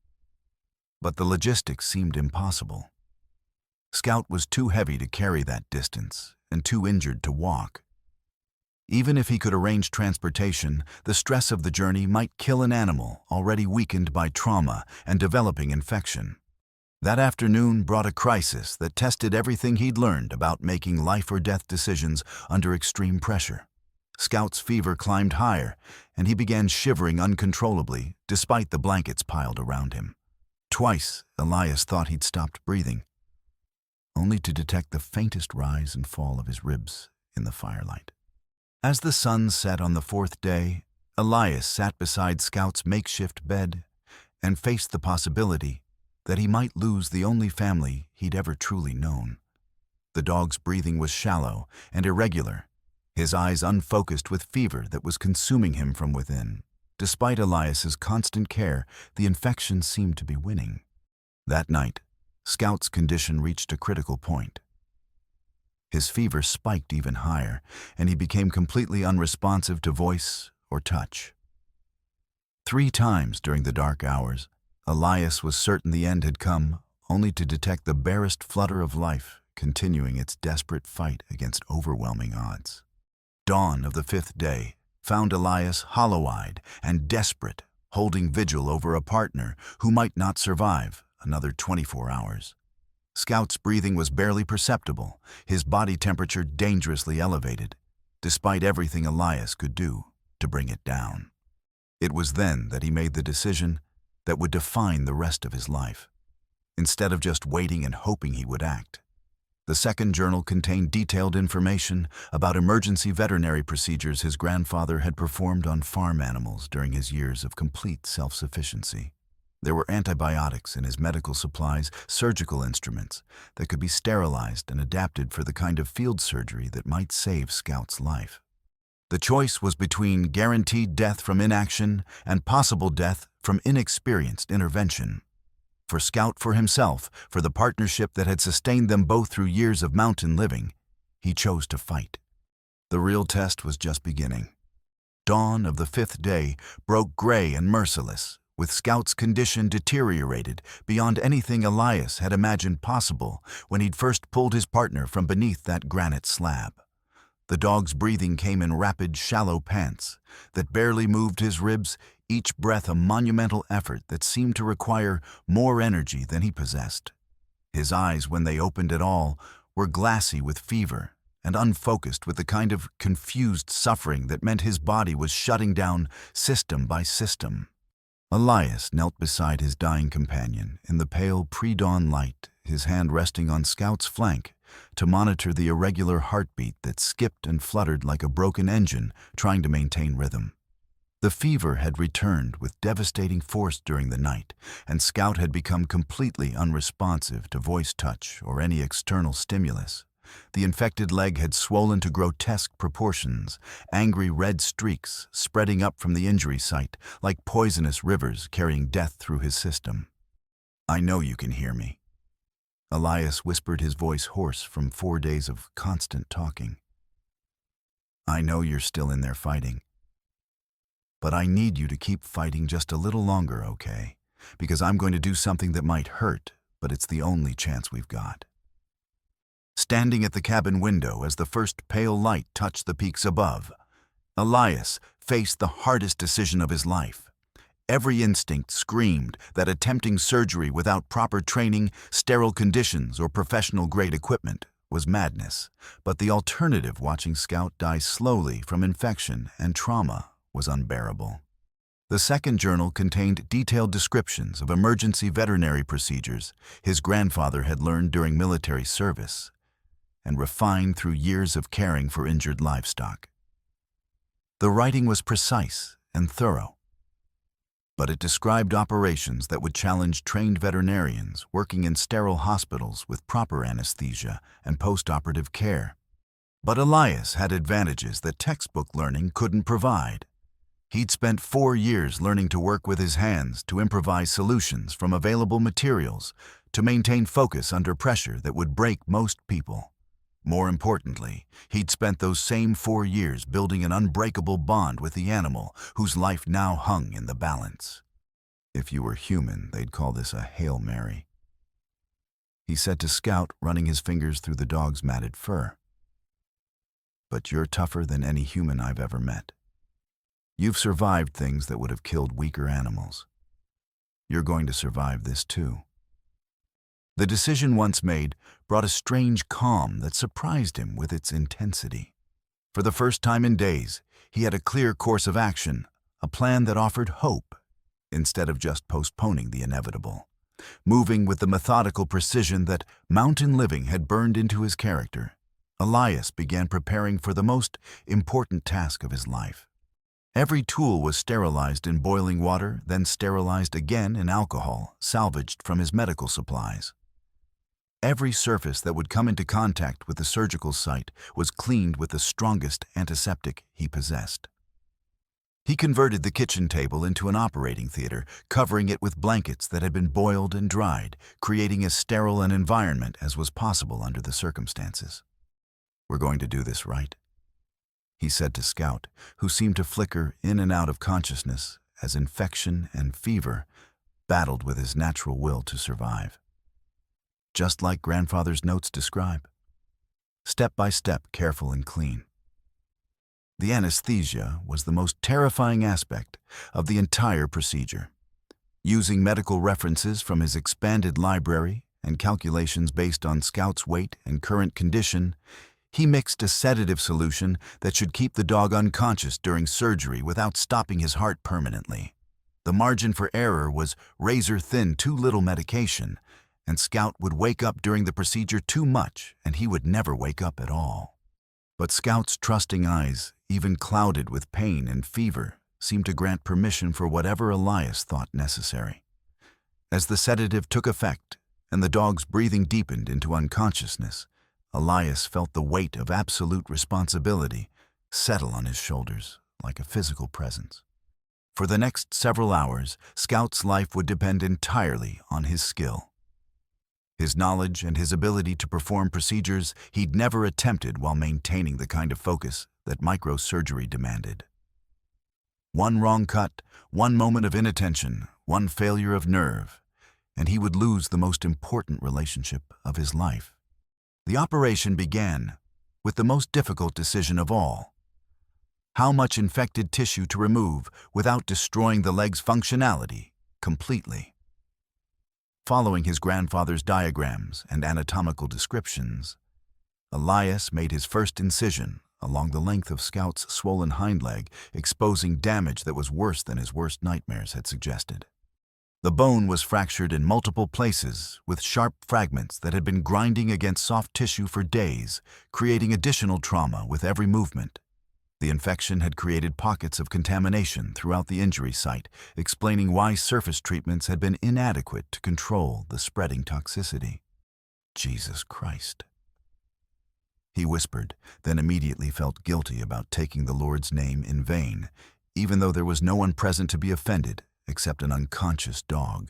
But the logistics seemed impossible. Scout was too heavy to carry that distance and too injured to walk. Even if he could arrange transportation, the stress of the journey might kill an animal already weakened by trauma and developing infection. That afternoon brought a crisis that tested everything he'd learned about making life-or-death decisions under extreme pressure. Scout's fever climbed higher, and he began shivering uncontrollably despite the blankets piled around him. Twice, Elias thought he'd stopped breathing, only to detect the faintest rise and fall of his ribs in the firelight. As the sun set on the 4th day, Elias sat beside Scout's makeshift bed and faced the possibility that he might lose the only family he'd ever truly known. The dog's breathing was shallow and irregular, his eyes unfocused with fever that was consuming him from within. Despite Elias's constant care, the infection seemed to be winning. That night, Scout's condition reached a critical point. His fever spiked even higher, and he became completely unresponsive to voice or touch. 3 times during the dark hours, Elias was certain the end had come, only to detect the barest flutter of life continuing its desperate fight against overwhelming odds. Dawn of the 5th day found Elias hollow-eyed and desperate, holding vigil over a partner who might not survive another 24 hours. Scout's breathing was barely perceptible, his body temperature dangerously elevated, despite everything Elias could do to bring it down. It was then that he made the decision that would define the rest of his life. Instead of just waiting and hoping he would act, the second journal contained detailed information about emergency veterinary procedures his grandfather had performed on farm animals during his years of complete self-sufficiency. There were antibiotics in his medical supplies, surgical instruments that could be sterilized and adapted for the kind of field surgery that might save Scout's life. The choice was between guaranteed death from inaction and possible death from inexperienced intervention. For Scout, for himself, for the partnership that had sustained them both through years of mountain living, he chose to fight. The real test was just beginning. Dawn of the 5th day broke gray and merciless, with Scout's condition deteriorated beyond anything Elias had imagined possible when he'd first pulled his partner from beneath that granite slab. The dog's breathing came in rapid, shallow pants that barely moved his ribs, each breath a monumental effort that seemed to require more energy than he possessed. His eyes, when they opened at all, were glassy with fever and unfocused with the kind of confused suffering that meant his body was shutting down system by system. Elias knelt beside his dying companion in the pale pre-dawn light, his hand resting on Scout's flank to monitor the irregular heartbeat that skipped and fluttered like a broken engine trying to maintain rhythm. The fever had returned with devastating force during the night, and Scout had become completely unresponsive to voice touch or any external stimulus. The infected leg had swollen to grotesque proportions, angry red streaks spreading up from the injury site like poisonous rivers carrying death through his system. "I know you can hear me." Elias whispered, his voice hoarse from 4 days of constant talking. "I know you're still in there fighting. But I need you to keep fighting just a little longer, okay? Because I'm going to do something that might hurt, but it's the only chance we've got." Standing at the cabin window as the first pale light touched the peaks above, Elias faced the hardest decision of his life. Every instinct screamed that attempting surgery without proper training, sterile conditions, or professional-grade equipment was madness. But the alternative, watching Scout die slowly from infection and trauma, was unbearable. The second journal contained detailed descriptions of emergency veterinary procedures his grandfather had learned during military service and refined through years of caring for injured livestock. The writing was precise and thorough, but it described operations that would challenge trained veterinarians working in sterile hospitals with proper anesthesia and post-operative care. But Elias had advantages that textbook learning couldn't provide. He'd spent 4 years learning to work with his hands, to improvise solutions from available materials, to maintain focus under pressure that would break most people. More importantly, he'd spent those same 4 years building an unbreakable bond with the animal whose life now hung in the balance. "If you were human, they'd call this a Hail Mary," he said to Scout, running his fingers through the dog's matted fur. "But you're tougher than any human I've ever met. You've survived things that would have killed weaker animals. You're going to survive this too." The decision once made brought a strange calm that surprised him with its intensity. For the first time in days, he had a clear course of action, a plan that offered hope, instead of just postponing the inevitable. Moving with the methodical precision that mountain living had burned into his character, Elias began preparing for the most important task of his life. Every tool was sterilized in boiling water, then sterilized again in alcohol, salvaged from his medical supplies. Every surface that would come into contact with the surgical site was cleaned with the strongest antiseptic he possessed. He converted the kitchen table into an operating theater, covering it with blankets that had been boiled and dried, creating as sterile an environment as was possible under the circumstances. "We're going to do this right," he said to Scout, who seemed to flicker in and out of consciousness as infection and fever battled with his natural will to survive. Just like grandfather's notes describe. Step by step, careful and clean. The anesthesia was the most terrifying aspect of the entire procedure. Using medical references from his expanded library and calculations based on Scout's weight and current condition, he mixed a sedative solution that should keep the dog unconscious during surgery without stopping his heart permanently. The margin for error was razor-thin, too little medication, and Scout would wake up during the procedure too much, and he would never wake up at all. But Scout's trusting eyes, even clouded with pain and fever, seemed to grant permission for whatever Elias thought necessary. As the sedative took effect and the dog's breathing deepened into unconsciousness, Elias felt the weight of absolute responsibility settle on his shoulders like a physical presence. For the next several hours, Scout's life would depend entirely on his skill. His knowledge and his ability to perform procedures he'd never attempted while maintaining the kind of focus that microsurgery demanded. One wrong cut, one moment of inattention, one failure of nerve, and he would lose the most important relationship of his life. The operation began with the most difficult decision of all: how much infected tissue to remove without destroying the leg's functionality completely. Following his grandfather's diagrams and anatomical descriptions, Elias made his first incision along the length of Scout's swollen hind leg, exposing damage that was worse than his worst nightmares had suggested. The bone was fractured in multiple places, with sharp fragments that had been grinding against soft tissue for days, creating additional trauma with every movement. The infection had created pockets of contamination throughout the injury site, explaining why surface treatments had been inadequate to control the spreading toxicity. Jesus Christ. He whispered, then immediately felt guilty about taking the Lord's name in vain, even though there was no one present to be offended except an unconscious dog,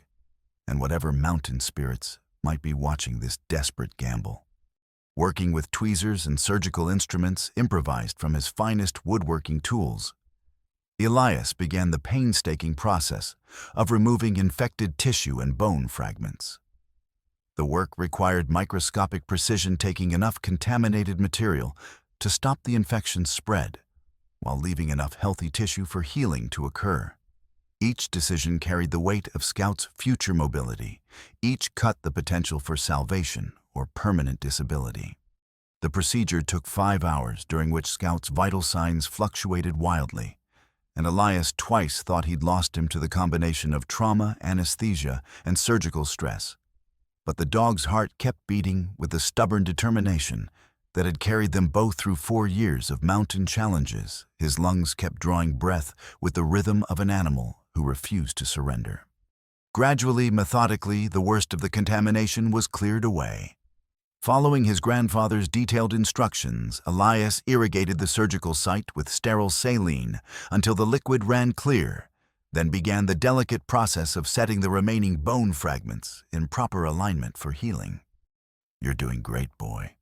and whatever mountain spirits might be watching this desperate gamble. Working with tweezers and surgical instruments improvised from his finest woodworking tools, Elias began the painstaking process of removing infected tissue and bone fragments. The work required microscopic precision, taking enough contaminated material to stop the infection's spread, while leaving enough healthy tissue for healing to occur. Each decision carried the weight of Scout's future mobility. Each cut the potential for salvation or permanent disability. The procedure took 5 hours, during which Scout's vital signs fluctuated wildly, and Elias twice thought he'd lost him to the combination of trauma, anesthesia, and surgical stress. But the dog's heart kept beating with the stubborn determination that had carried them both through 4 years of mountain challenges. His lungs kept drawing breath with the rhythm of an animal who refused to surrender. Gradually, methodically, the worst of the contamination was cleared away. Following his grandfather's detailed instructions, Elias irrigated the surgical site with sterile saline until the liquid ran clear, then began the delicate process of setting the remaining bone fragments in proper alignment for healing. "You're doing great, boy,"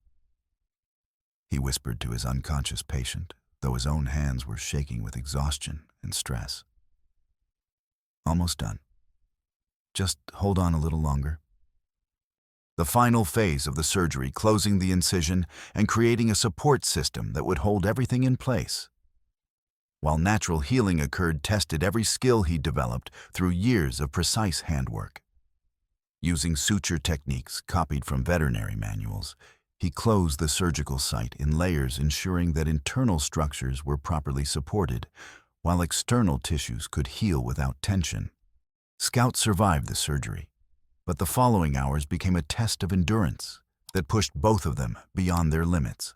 he whispered to his unconscious patient, though his own hands were shaking with exhaustion and stress. "Almost done. Just hold on a little longer." The final phase of the surgery, closing the incision and creating a support system that would hold everything in place. While natural healing occurred, tested every skill he developed through years of precise handwork. Using suture techniques copied from veterinary manuals, he closed the surgical site in layers, ensuring that internal structures were properly supported, while external tissues could heal without tension. Scout survived the surgery, but the following hours became a test of endurance that pushed both of them beyond their limits.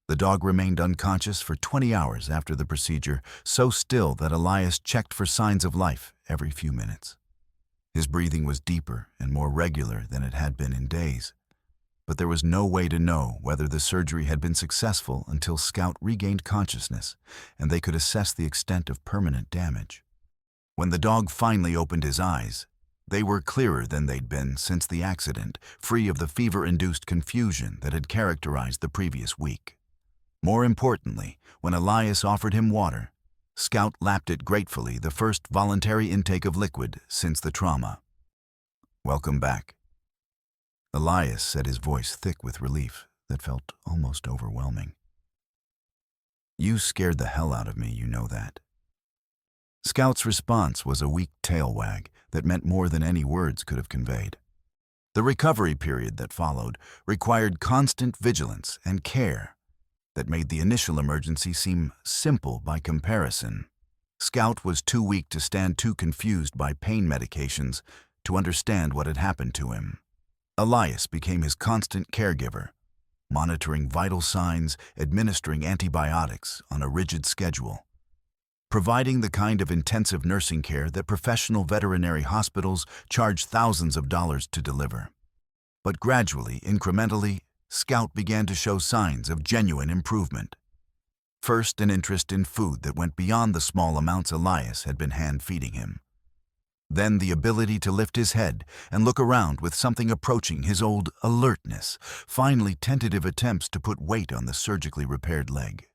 The dog remained unconscious for 20 hours after the procedure, so still that Elias checked for signs of life every few minutes. His breathing was deeper and more regular than it had been in days, but there was no way to know whether the surgery had been successful until Scout regained consciousness and they could assess the extent of permanent damage. When the dog finally opened his eyes, they were clearer than they'd been since the accident, free of the fever-induced confusion that had characterized the previous week. More importantly, when Elias offered him water, Scout lapped it gratefully, the first voluntary intake of liquid since the trauma. "Welcome back." Elias said, his voice thick with relief that felt almost overwhelming. "You scared the hell out of me, you know that." Scout's response was a weak tail wag that meant more than any words could have conveyed. The recovery period that followed required constant vigilance and care that made the initial emergency seem simple by comparison. Scout was too weak to stand, too confused by pain medications to understand what had happened to him. Elias became his constant caregiver, monitoring vital signs, administering antibiotics on a rigid schedule, providing the kind of intensive nursing care that professional veterinary hospitals charge thousands of dollars to deliver. But gradually, incrementally, Scout began to show signs of genuine improvement. First, an interest in food that went beyond the small amounts Elias had been hand-feeding him. Then the ability to lift his head and look around with something approaching his old alertness. Finally, tentative attempts to put weight on the surgically repaired leg.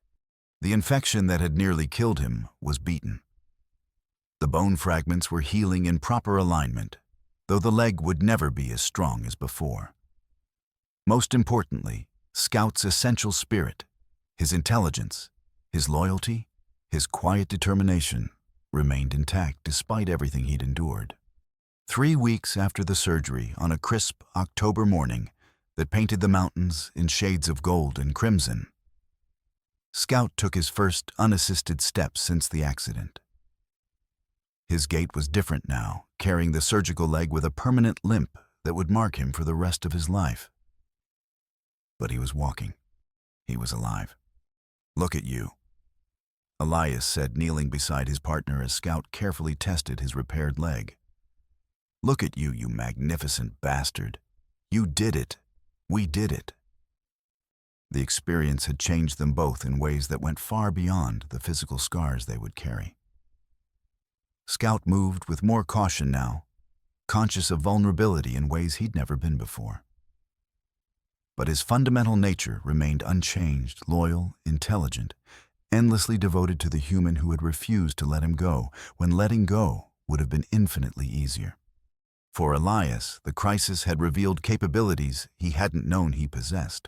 The infection that had nearly killed him was beaten. The bone fragments were healing in proper alignment, though the leg would never be as strong as before. Most importantly, Scout's essential spirit, his intelligence, his loyalty, his quiet determination remained intact despite everything he'd endured. 3 weeks after the surgery, on a crisp October morning, that painted the mountains in shades of gold and crimson. Scout took his first unassisted steps since the accident. His gait was different now, carrying the surgical leg with a permanent limp that would mark him for the rest of his life. But he was walking. He was alive. "Look at you," Elias said, kneeling beside his partner as Scout carefully tested his repaired leg. "Look at you, you magnificent bastard. You did it. We did it." The experience had changed them both in ways that went far beyond the physical scars they would carry. Scout moved with more caution now, conscious of vulnerability in ways he'd never been before. But his fundamental nature remained unchanged, loyal, intelligent, endlessly devoted to the human who had refused to let him go, when letting go would have been infinitely easier. For Elias, the crisis had revealed capabilities he hadn't known he possessed.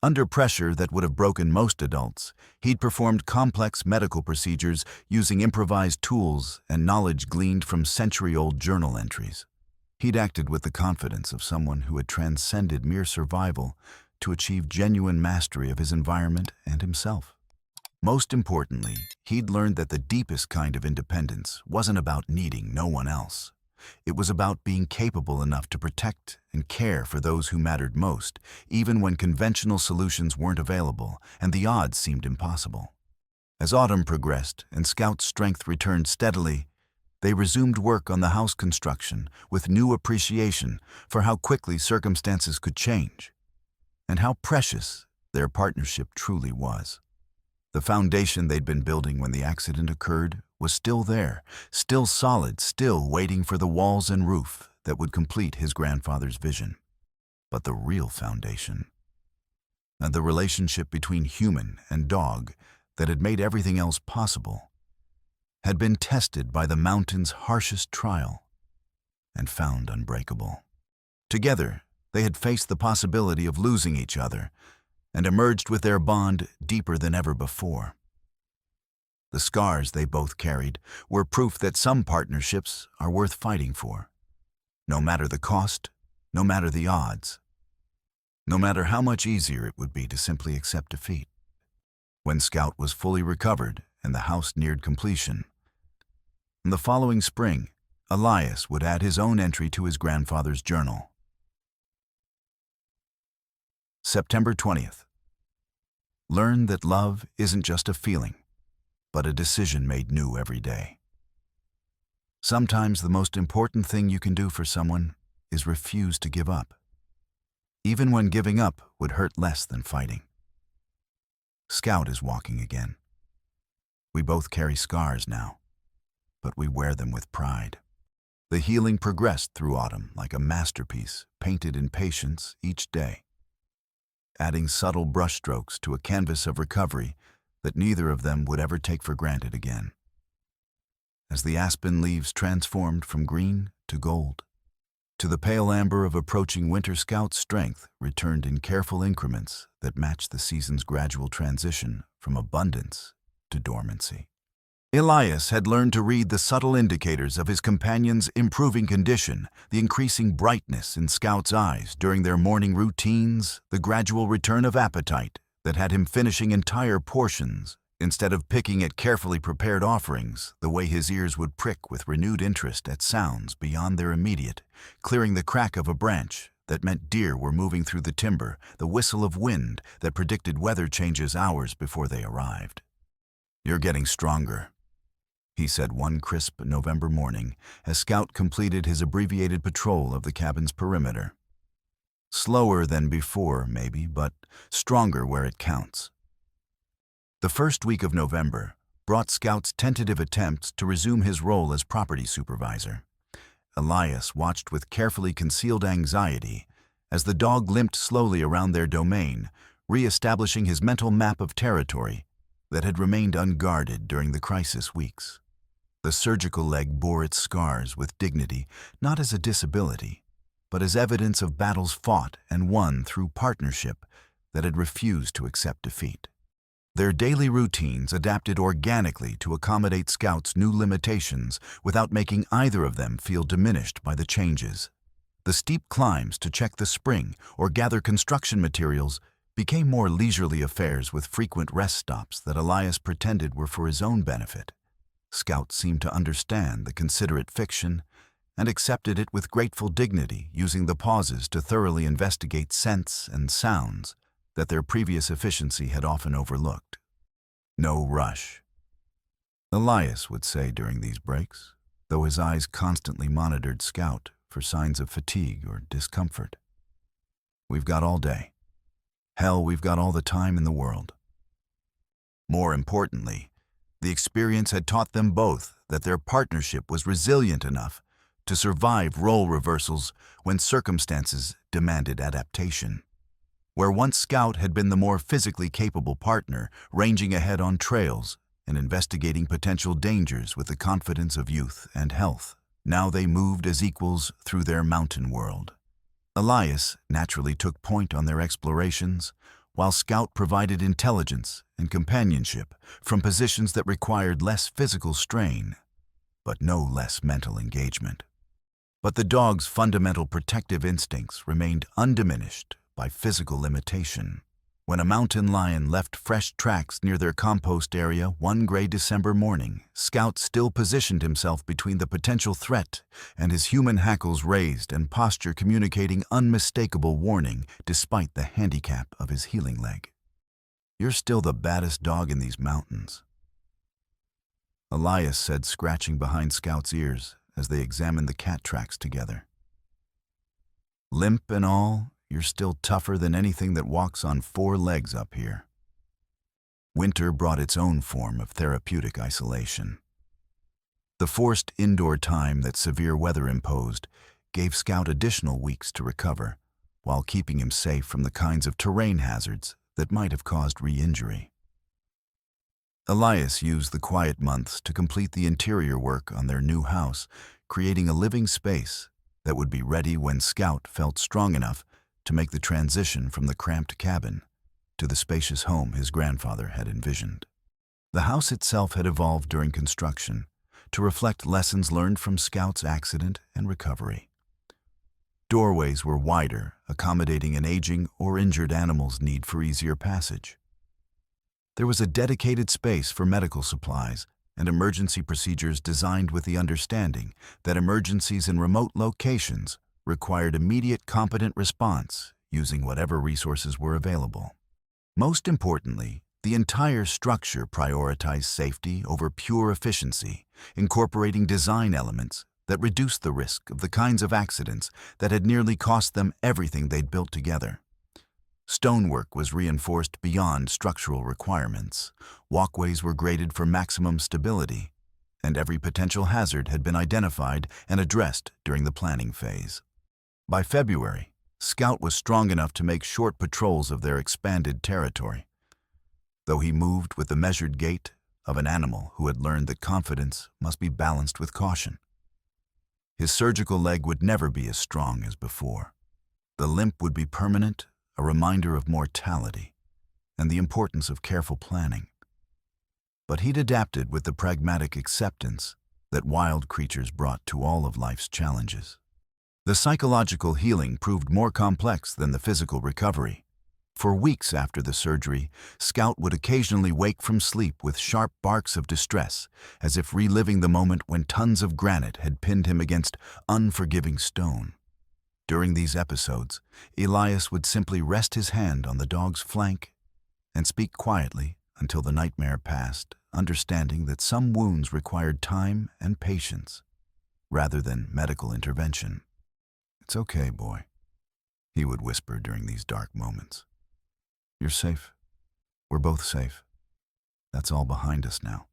Under pressure that would have broken most adults, he'd performed complex medical procedures using improvised tools and knowledge gleaned from century-old journal entries. He'd acted with the confidence of someone who had transcended mere survival to achieve genuine mastery of his environment and himself. Most importantly, he'd learned that the deepest kind of independence wasn't about needing no one else. It was about being capable enough to protect and care for those who mattered most, even when conventional solutions weren't available and the odds seemed impossible. As autumn progressed and Scout's strength returned steadily, they resumed work on the house construction with new appreciation for how quickly circumstances could change and how precious their partnership truly was. The foundation they'd been building when the accident occurred was still there, still solid, still waiting for the walls and roof that would complete his grandfather's vision. But the real foundation, and the relationship between human and dog that had made everything else possible, had been tested by the mountain's harshest trial and found unbreakable. Together, they had faced the possibility of losing each other and emerged with their bond deeper than ever before. The scars they both carried were proof that some partnerships are worth fighting for, no matter the cost, no matter the odds, no matter how much easier it would be to simply accept defeat. When Scout was fully recovered and the house neared completion, in the following spring, Elias would add his own entry to his grandfather's journal. September 20th. Learn that love isn't just a feeling, but a decision made new every day. Sometimes the most important thing you can do for someone is refuse to give up, even when giving up would hurt less than fighting. Scout is walking again. We both carry scars now, but we wear them with pride. The healing progressed through autumn like a masterpiece painted in patience each day, adding subtle brushstrokes to a canvas of recovery that neither of them would ever take for granted again. As the aspen leaves transformed from green to gold, to the pale amber of approaching winter, Scout's strength returned in careful increments that matched the season's gradual transition from abundance to dormancy. Elias had learned to read the subtle indicators of his companion's improving condition, the increasing brightness in Scout's eyes during their morning routines, the gradual return of appetite that had him finishing entire portions instead of picking at carefully prepared offerings, the way his ears would prick with renewed interest at sounds beyond their immediate, clearing the crack of a branch that meant deer were moving through the timber, the whistle of wind that predicted weather changes hours before they arrived. "You're getting stronger," he said one crisp November morning as Scout completed his abbreviated patrol of the cabin's perimeter. "Slower than before, maybe, but stronger where it counts." The first week of November brought Scout's tentative attempts to resume his role as property supervisor. Elias watched with carefully concealed anxiety as the dog limped slowly around their domain, re-establishing his mental map of territory that had remained unguarded during the crisis weeks. The surgical leg bore its scars with dignity, not as a disability, but as evidence of battles fought and won through partnership that had refused to accept defeat. Their daily routines adapted organically to accommodate Scout's new limitations without making either of them feel diminished by the changes. The steep climbs to check the spring or gather construction materials became more leisurely affairs with frequent rest stops that Elias pretended were for his own benefit. Scout seemed to understand the considerate fiction and accepted it with grateful dignity, using the pauses to thoroughly investigate scents and sounds that their previous efficiency had often overlooked. No rush, Elias would say during these breaks, though his eyes constantly monitored Scout for signs of fatigue or discomfort. We've got all day. Hell, we've got all the time in the world. More importantly, the experience had taught them both that their partnership was resilient enough to survive role reversals when circumstances demanded adaptation. Where once Scout had been the more physically capable partner, ranging ahead on trails and investigating potential dangers with the confidence of youth and health, now they moved as equals through their mountain world. Elias naturally took point on their explorations, while Scout provided intelligence and companionship from positions that required less physical strain, but no less mental engagement. But the dog's fundamental protective instincts remained undiminished by physical limitation. When a mountain lion left fresh tracks near their compost area one gray December morning, Scout still positioned himself between the potential threat and his human hackles raised and posture communicating unmistakable warning despite the handicap of his healing leg. "You're still the baddest dog in these mountains," Elias said, scratching behind Scout's ears as they examined the cat tracks together. "Limp and all, you're still tougher than anything that walks on four legs up here." Winter brought its own form of therapeutic isolation. The forced indoor time that severe weather imposed gave Scout additional weeks to recover, while keeping him safe from the kinds of terrain hazards that might have caused re-injury. Elias used the quiet months to complete the interior work on their new house, creating a living space that would be ready when Scout felt strong enough to make the transition from the cramped cabin to the spacious home his grandfather had envisioned. The house itself had evolved during construction to reflect lessons learned from Scout's accident and recovery. Doorways were wider, accommodating an aging or injured animal's need for easier passage. There was a dedicated space for medical supplies and emergency procedures designed with the understanding that emergencies in remote locations required immediate competent response using whatever resources were available. Most importantly, the entire structure prioritized safety over pure efficiency, incorporating design elements that reduced the risk of the kinds of accidents that had nearly cost them everything they'd built together. Stonework was reinforced beyond structural requirements, walkways were graded for maximum stability, and every potential hazard had been identified and addressed during the planning phase. By February, Scout was strong enough to make short patrols of their expanded territory, though he moved with the measured gait of an animal who had learned that confidence must be balanced with caution. His surgical leg would never be as strong as before. The limp would be permanent, a reminder of mortality and the importance of careful planning. But he'd adapted with the pragmatic acceptance that wild creatures brought to all of life's challenges. The psychological healing proved more complex than the physical recovery. For weeks after the surgery, Scout would occasionally wake from sleep with sharp barks of distress, as if reliving the moment when tons of granite had pinned him against unforgiving stone. During these episodes, Elias would simply rest his hand on the dog's flank and speak quietly until the nightmare passed, understanding that some wounds required time and patience rather than medical intervention. "It's okay, boy," he would whisper during these dark moments. "You're safe. We're both safe. That's all behind us now."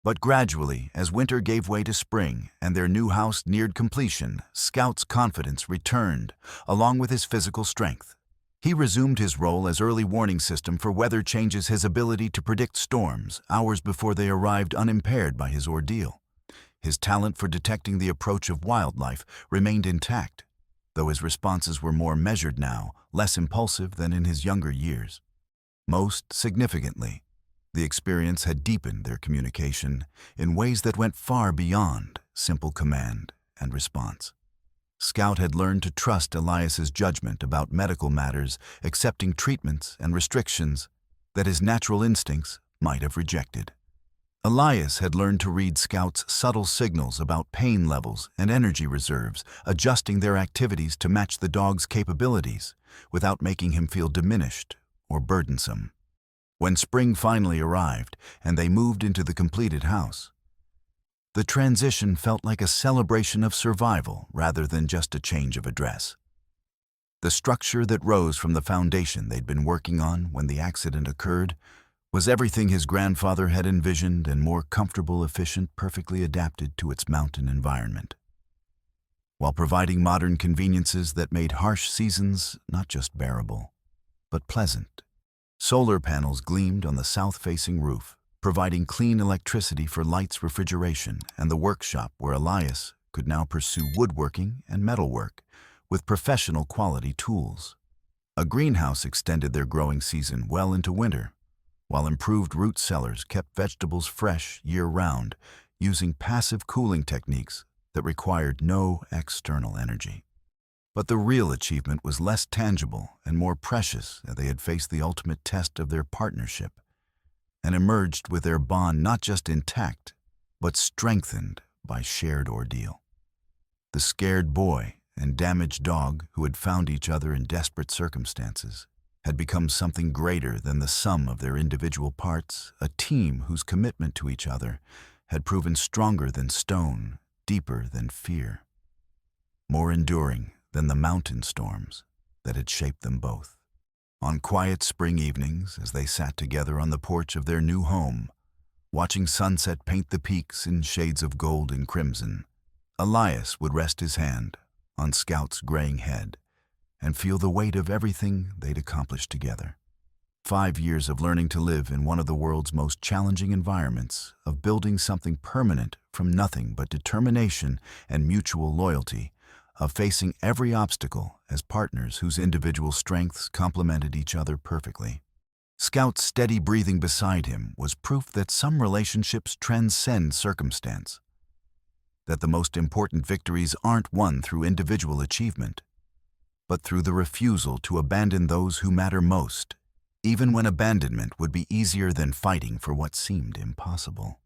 But gradually, as winter gave way to spring and their new house neared completion, Scout's confidence returned, along with his physical strength. He resumed his role as early warning system for weather changes, his ability to predict storms hours before they arrived unimpaired by his ordeal. His talent for detecting the approach of wildlife remained intact, though his responses were more measured now, less impulsive than in his younger years. Most significantly, the experience had deepened their communication in ways that went far beyond simple command and response. Scout had learned to trust Elias's judgment about medical matters, accepting treatments and restrictions that his natural instincts might have rejected. Elias had learned to read Scout's subtle signals about pain levels and energy reserves, adjusting their activities to match the dog's capabilities without making him feel diminished or burdensome. When spring finally arrived and they moved into the completed house, the transition felt like a celebration of survival rather than just a change of address. The structure that rose from the foundation they'd been working on when the accident occurred was everything his grandfather had envisioned and more comfortable, efficient, perfectly adapted to its mountain environment, while providing modern conveniences that made harsh seasons not just bearable, but pleasant. Solar panels gleamed on the south-facing roof, providing clean electricity for Light's refrigeration and the workshop where Elias could now pursue woodworking and metalwork with professional quality tools. A greenhouse extended their growing season well into winter, while improved root cellars kept vegetables fresh year-round using passive cooling techniques that required no external energy. But the real achievement was less tangible and more precious as they had faced the ultimate test of their partnership and emerged with their bond not just intact, but strengthened by shared ordeal. The scared boy and damaged dog who had found each other in desperate circumstances had become something greater than the sum of their individual parts, a team whose commitment to each other had proven stronger than stone, deeper than fear, more enduring than the mountain storms that had shaped them both. On quiet spring evenings, as they sat together on the porch of their new home, watching sunset paint the peaks in shades of gold and crimson, Elias would rest his hand on Scout's graying head and feel the weight of everything they'd accomplished together. 5 years of learning to live in one of the world's most challenging environments, of building something permanent from nothing but determination and mutual loyalty, of facing every obstacle as partners whose individual strengths complemented each other perfectly. Scout's steady breathing beside him was proof that some relationships transcend circumstance, that the most important victories aren't won through individual achievement, but through the refusal to abandon those who matter most, even when abandonment would be easier than fighting for what seemed impossible.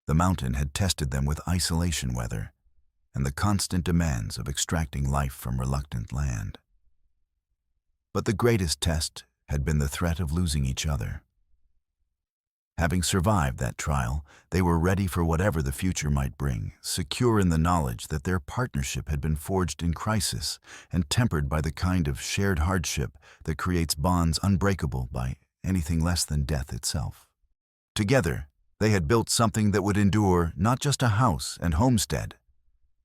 The mountain had tested them with isolation weather and the constant demands of extracting life from reluctant land. But the greatest test had been the threat of losing each other. Having survived that trial, they were ready for whatever the future might bring, secure in the knowledge that their partnership had been forged in crisis and tempered by the kind of shared hardship that creates bonds unbreakable by anything less than death itself. Together, they had built something that would endure not just a house and homestead,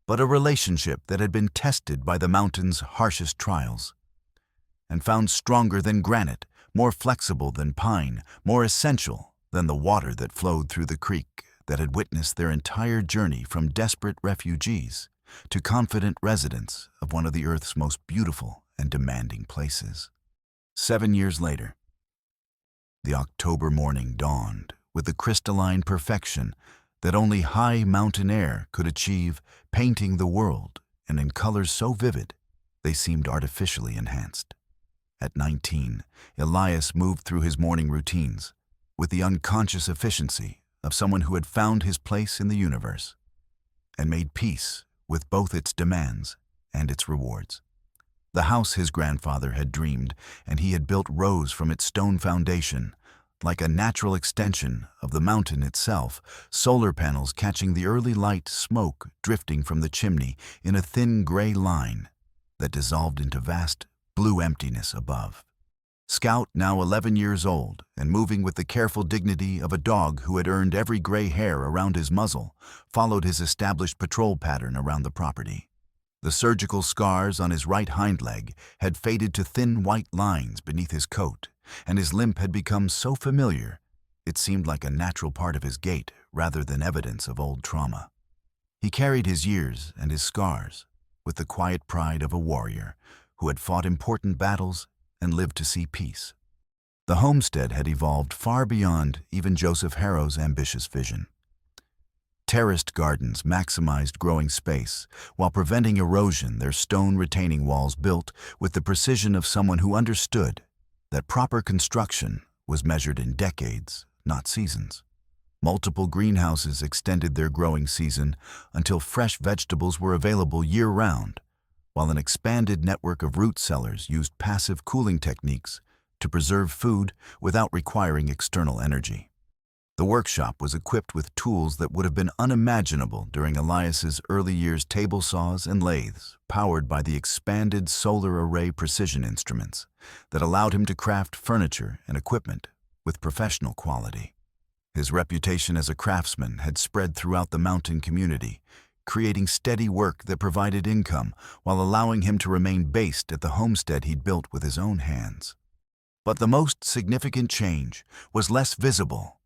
but a relationship that had been tested by the mountain's harshest trials, and found stronger than granite, more flexible than pine, more essential than the water that flowed through the creek that had witnessed their entire journey from desperate refugees to confident residents of one of the Earth's most beautiful and demanding places. 7 years later, the October morning dawned with the crystalline perfection that only high mountain air could achieve, painting the world, and in colors so vivid they seemed artificially enhanced. At 19, Elias moved through his morning routines with the unconscious efficiency of someone who had found his place in the universe and made peace with both its demands and its rewards. The house his grandfather had dreamed and he had built rose from its stone foundation, like a natural extension of the mountain itself, solar panels catching the early light, smoke drifting from the chimney in a thin gray line that dissolved into vast blue emptiness above. Scout, now 11 years old and moving with the careful dignity of a dog who had earned every gray hair around his muzzle, followed his established patrol pattern around the property. The surgical scars on his right hind leg had faded to thin white lines beneath his coat, and his limp had become so familiar it seemed like a natural part of his gait rather than evidence of old trauma. He carried his years and his scars with the quiet pride of a warrior who had fought important battles and lived to see peace. The homestead had evolved far beyond even Joseph Harrow's ambitious vision. Terraced gardens maximized growing space, while preventing erosion. Their stone retaining walls built with the precision of someone who understood that proper construction was measured in decades, not seasons. Multiple greenhouses extended their growing season until fresh vegetables were available year-round, while an expanded network of root cellars used passive cooling techniques to preserve food without requiring external energy. The workshop was equipped with tools that would have been unimaginable during Elias's early years: table saws and lathes, powered by the expanded solar array precision instruments that allowed him to craft furniture and equipment with professional quality. His reputation as a craftsman had spread throughout the mountain community, creating steady work that provided income while allowing him to remain based at the homestead he'd built with his own hands. But the most significant change was less visible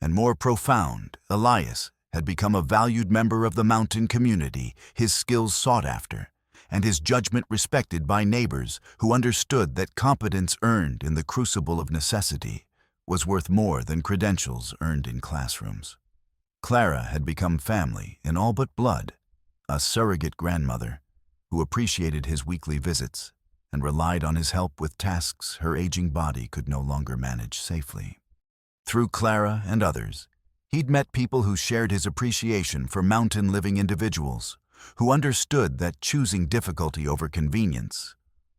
and more profound. Elias had become a valued member of the mountain community, his skills sought after, and his judgment respected by neighbors who understood that competence earned in the crucible of necessity was worth more than credentials earned in classrooms. Clara had become family in all but blood, a surrogate grandmother who appreciated his weekly visits and relied on his help with tasks her aging body could no longer manage safely. Through Clara and others, he'd met people who shared his appreciation for mountain-living individuals, who understood that choosing difficulty over convenience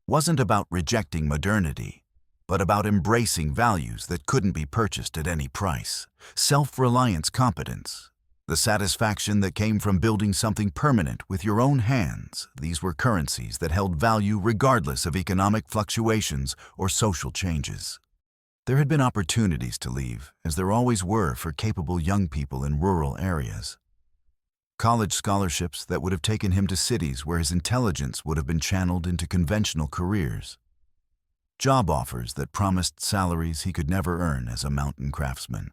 wasn't about rejecting modernity, but about embracing values that couldn't be purchased at any price. Self-reliance, competence, the satisfaction that came from building something permanent with your own hands. These were currencies that held value regardless of economic fluctuations or social changes. There had been opportunities to leave, as there always were for capable young people in rural areas. College scholarships that would have taken him to cities where his intelligence would have been channeled into conventional careers. Job offers that promised salaries he could never earn as a mountain craftsman.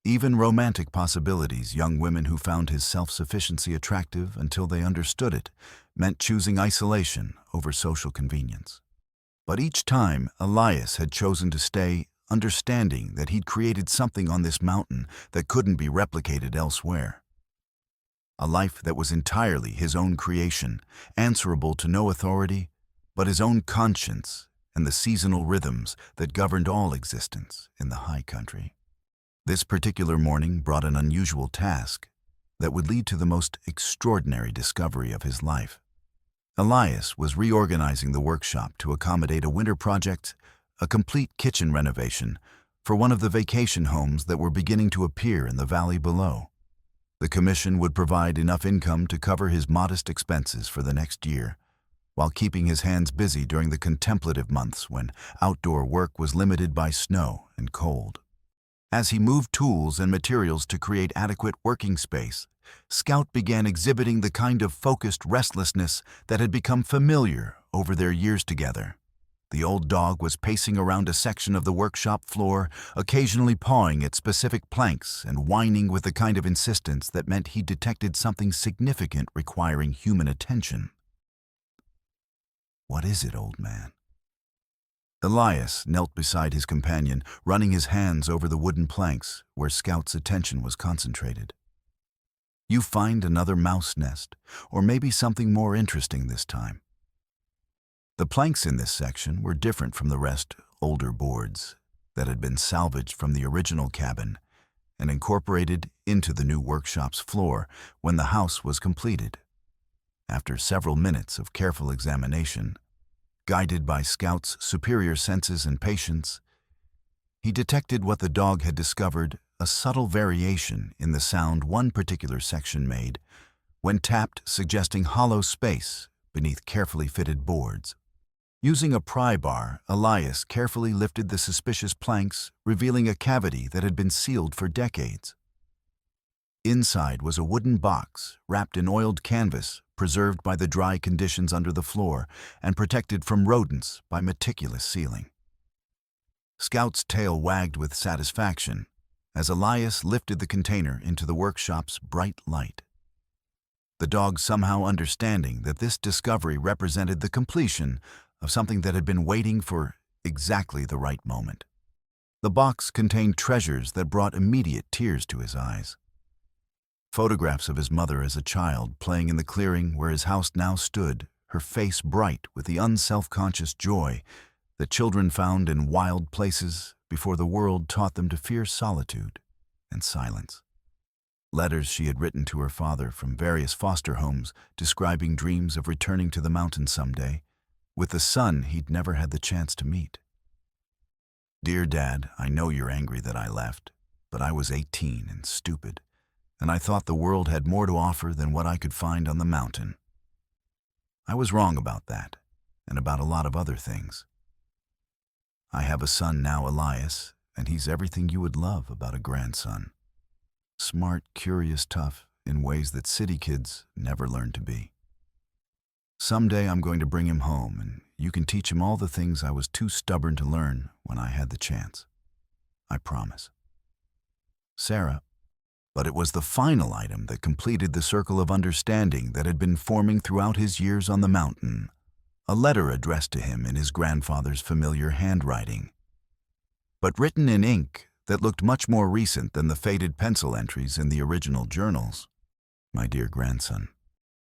Even romantic possibilities. Young women who found his self-sufficiency attractive until they understood it meant choosing isolation over social convenience. But each time, Elias had chosen to stay, understanding that he'd created something on this mountain that couldn't be replicated elsewhere. A life that was entirely his own creation, answerable to no authority but his own conscience and the seasonal rhythms that governed all existence in the high country. This particular morning brought an unusual task that would lead to the most extraordinary discovery of his life. Elias was reorganizing the workshop to accommodate a winter project, a complete kitchen renovation, for one of the vacation homes that were beginning to appear in the valley below. The commission would provide enough income to cover his modest expenses for the next year, while keeping his hands busy during the contemplative months when outdoor work was limited by snow and cold. As he moved tools and materials to create adequate working space, Scout began exhibiting the kind of focused restlessness that had become familiar over their years together. The old dog was pacing around a section of the workshop floor, occasionally pawing at specific planks and whining with the kind of insistence that meant he detected something significant requiring human attention. "What is it, old man?" Elias knelt beside his companion, running his hands over the wooden planks where Scout's attention was concentrated. "You find another mouse nest, or maybe something more interesting this time." The planks in this section were different from the rest, older boards that had been salvaged from the original cabin and incorporated into the new workshop's floor when the house was completed. After several minutes of careful examination, guided by Scout's superior senses and patience, he detected what the dog had discovered: a subtle variation in the sound one particular section made when tapped, suggesting hollow space beneath carefully fitted boards. Using a pry bar, Elias carefully lifted the suspicious planks, revealing a cavity that had been sealed for decades. Inside was a wooden box wrapped in oiled canvas, preserved by the dry conditions under the floor and protected from rodents by meticulous sealing. Scout's tail wagged with satisfaction as Elias lifted the container into the workshop's bright light. The dog somehow understanding that this discovery represented the completion of something that had been waiting for exactly the right moment. The box contained treasures that brought immediate tears to his eyes. Photographs of his mother as a child playing in the clearing where his house now stood, her face bright with the unself-conscious joy that children found in wild places before the world taught them to fear solitude and silence. Letters she had written to her father from various foster homes describing dreams of returning to the mountains someday, with the son he'd never had the chance to meet. Dear Dad, I know you're angry that I left, but I was 18 and stupid, and I thought the world had more to offer than what I could find on the mountain. I was wrong about that, and about a lot of other things. I have a son now, Elias, and he's everything you would love about a grandson. Smart, curious, tough, in ways that city kids never learn to be. Someday I'm going to bring him home, and you can teach him all the things I was too stubborn to learn when I had the chance. I promise. Sarah. But it was the final item that completed the circle of understanding that had been forming throughout his years on the mountain. A letter addressed to him in his grandfather's familiar handwriting, but written in ink that looked much more recent than the faded pencil entries in the original journals. My dear grandson,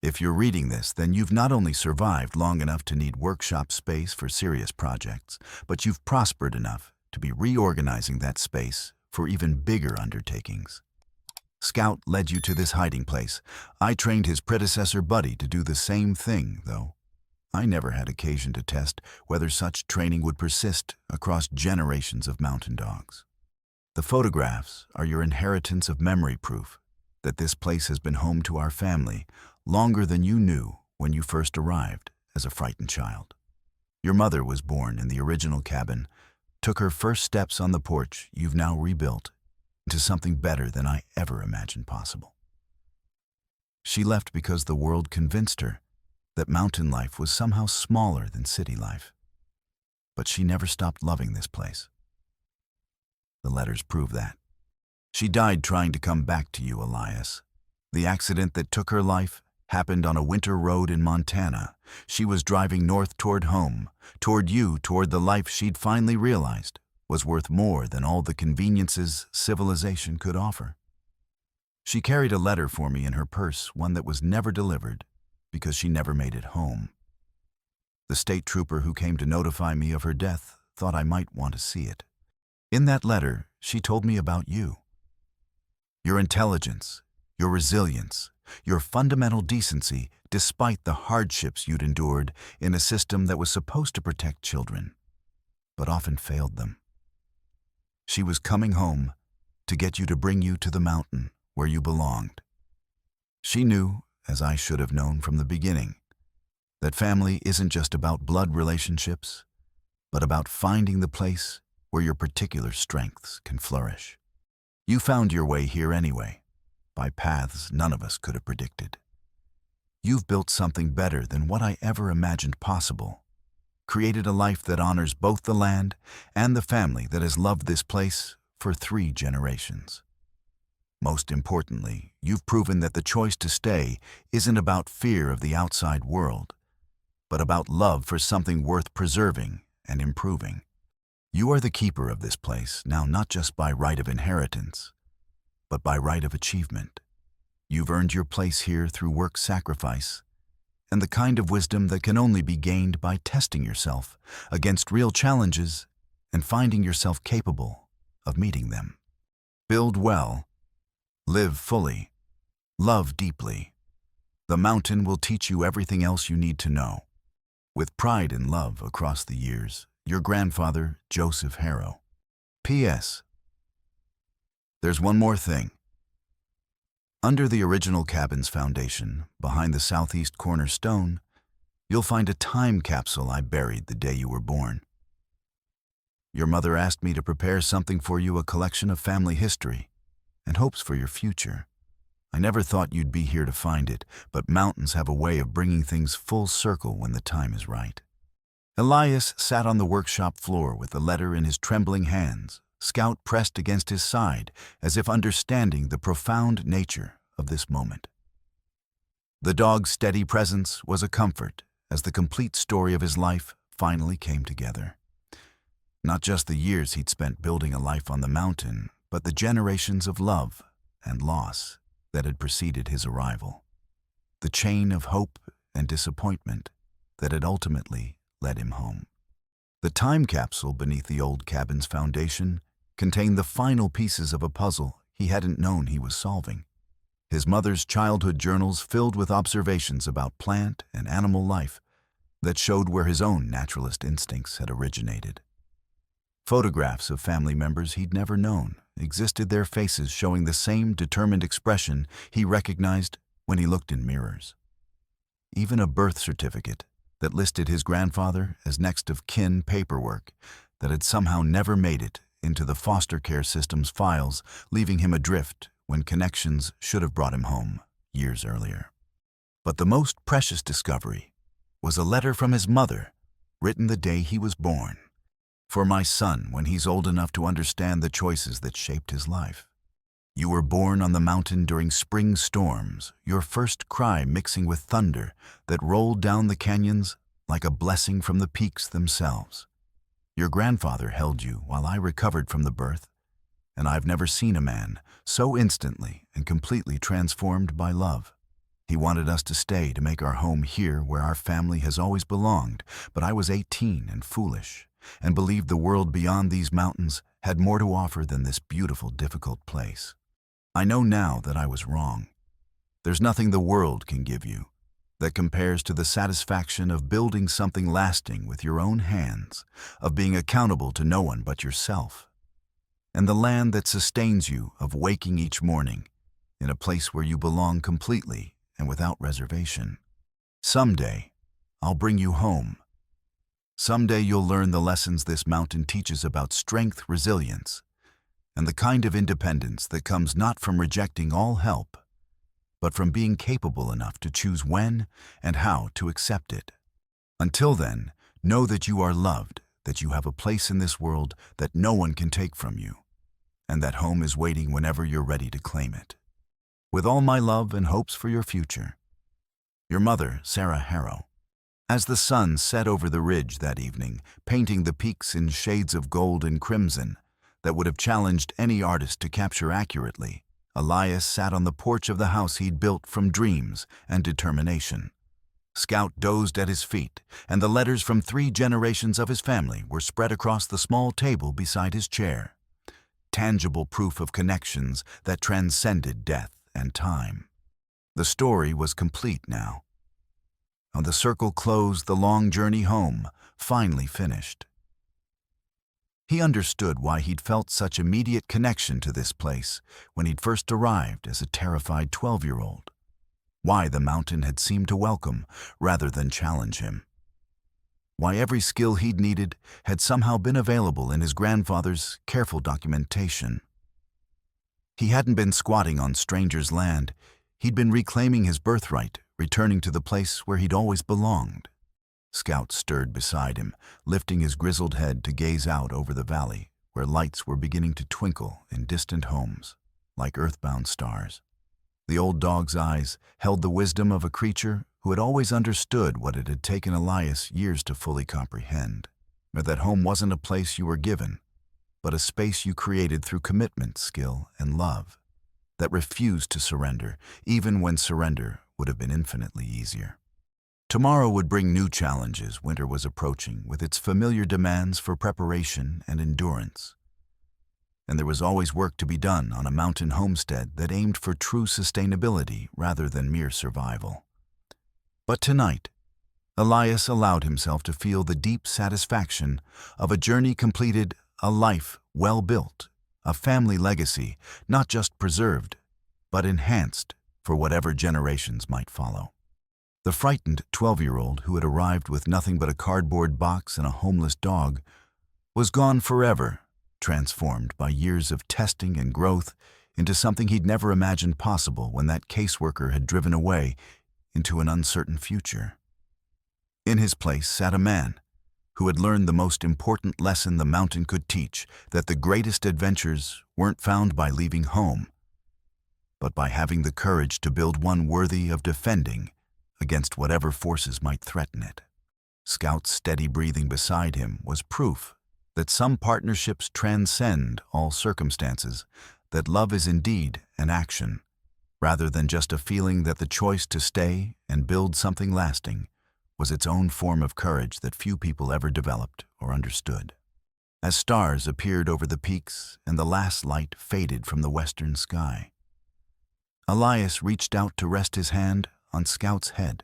if you're reading this, then you've not only survived long enough to need workshop space for serious projects, but you've prospered enough to be reorganizing that space for even bigger undertakings. Scout led you to this hiding place. I trained his predecessor Buddy to do the same thing, though I never had occasion to test whether such training would persist across generations of mountain dogs. The photographs are your inheritance of memory proof that this place has been home to our family longer than you knew when you first arrived as a frightened child. Your mother was born in the original cabin, took her first steps on the porch you've now rebuilt into something better than I ever imagined possible. She left because the world convinced her that mountain life was somehow smaller than city life. But she never stopped loving this place. The letters prove that. She died trying to come back to you, Elias. The accident that took her life happened on a winter road in Montana. She was driving north toward home, toward you, toward the life she'd finally realized was worth more than all the conveniences civilization could offer. She carried a letter for me in her purse, one that was never delivered because she never made it home. The state trooper who came to notify me of her death thought I might want to see it. In that letter, she told me about you. Your intelligence, your resilience, your fundamental decency despite the hardships you'd endured in a system that was supposed to protect children, but often failed them. She was coming home to get you to bring you to the mountain where you belonged. She knew, as I should have known from the beginning, that family isn't just about blood relationships, but about finding the place where your particular strengths can flourish. You found your way here anyway, by paths none of us could have predicted. You've built something better than what I ever imagined possible, created a life that honors both the land and the family that has loved this place for 3 generations. Most importantly, you've proven that the choice to stay isn't about fear of the outside world, but about love for something worth preserving and improving. You are the keeper of this place, now not just by right of inheritance, but by right of achievement. You've earned your place here through work sacrifice and the kind of wisdom that can only be gained by testing yourself against real challenges and finding yourself capable of meeting them. Build well, live fully, love deeply. The mountain will teach you everything else you need to know. With pride and love across the years, your grandfather, Joseph Harrow. P.S. There's one more thing. Under the original cabin's foundation, behind the southeast corner stone, you'll find a time capsule I buried the day you were born. Your mother asked me to prepare something for you, a collection of family history and hopes for your future. I never thought you'd be here to find it, but mountains have a way of bringing things full circle when the time is right. Elias sat on the workshop floor with the letter in his trembling hands, Scout pressed against his side, as if understanding the profound nature of this moment. The dog's steady presence was a comfort as the complete story of his life finally came together. Not just the years he'd spent building a life on the mountain, but the generations of love and loss that had preceded his arrival, the chain of hope and disappointment that had ultimately led him home. The time capsule beneath the old cabin's foundation contained the final pieces of a puzzle he hadn't known he was solving. His mother's childhood journals filled with observations about plant and animal life that showed where his own naturalist instincts had originated. Photographs of family members he'd never known existed, their faces showing the same determined expression he recognized when he looked in mirrors. Even a birth certificate that listed his grandfather as next of kin paperwork that had somehow never made it into the foster care system's files, leaving him adrift when connections should have brought him home years earlier. But the most precious discovery was a letter from his mother, written the day he was born. "For my son, when he's old enough to understand the choices that shaped his life. You were born on the mountain during spring storms, your first cry mixing with thunder that rolled down the canyons like a blessing from the peaks themselves. Your grandfather held you while I recovered from the birth, and I've never seen a man so instantly and completely transformed by love. He wanted us to stay to make our home here where our family has always belonged, but I was 18 and foolish, and believed the world beyond these mountains had more to offer than this beautiful, difficult place. I know now that I was wrong. There's nothing the world can give you that compares to the satisfaction of building something lasting with your own hands, of being accountable to no one but yourself, and the land that sustains you, of waking each morning in a place where you belong completely and without reservation. Someday, I'll bring you home. Someday you'll learn the lessons this mountain teaches about strength, resilience, and the kind of independence that comes not from rejecting all help, but from being capable enough to choose when and how to accept it. Until then, know that you are loved, that you have a place in this world that no one can take from you, and that home is waiting whenever you're ready to claim it. With all my love and hopes for your future, your mother, Sarah Harrow." As the sun set over the ridge that evening, painting the peaks in shades of gold and crimson that would have challenged any artist to capture accurately, Elias sat on the porch of the house he'd built from dreams and determination. Scout dozed at his feet, and the letters from 3 generations of his family were spread across the small table beside his chair. Tangible proof of connections that transcended death and time. The story was complete now. And the circle closed, the long journey home finally finished. He understood why he'd felt such immediate connection to this place when he'd first arrived as a terrified 12-year-old. Why the mountain had seemed to welcome rather than challenge him. Why every skill he'd needed had somehow been available in his grandfather's careful documentation. He hadn't been squatting on strangers' land. He'd been reclaiming his birthright, returning to the place where he'd always belonged. Scout stirred beside him, lifting his grizzled head to gaze out over the valley, where lights were beginning to twinkle in distant homes, like earthbound stars. The old dog's eyes held the wisdom of a creature who had always understood what it had taken Elias years to fully comprehend, or that home wasn't a place you were given, but a space you created through commitment, skill, and love, that refused to surrender, even when surrender would have been infinitely easier. Tomorrow would bring new challenges. Winter was approaching, with its familiar demands for preparation and endurance. And there was always work to be done on a mountain homestead that aimed for true sustainability rather than mere survival. But tonight, Elias allowed himself to feel the deep satisfaction of a journey completed, a life well built, a family legacy not just preserved, but enhanced for whatever generations might follow. The frightened 12-year-old who had arrived with nothing but a cardboard box and a homeless dog was gone forever, transformed by years of testing and growth into something he'd never imagined possible when that caseworker had driven away into an uncertain future. In his place sat a man who had learned the most important lesson the mountain could teach, that the greatest adventures weren't found by leaving home, but by having the courage to build one worthy of defending against whatever forces might threaten it. Scout's steady breathing beside him was proof that some partnerships transcend all circumstances, that love is indeed an action, rather than just a feeling that the choice to stay and build something lasting was its own form of courage that few people ever developed or understood. As stars appeared over the peaks and the last light faded from the western sky, Elias reached out to rest his hand on Scout's head,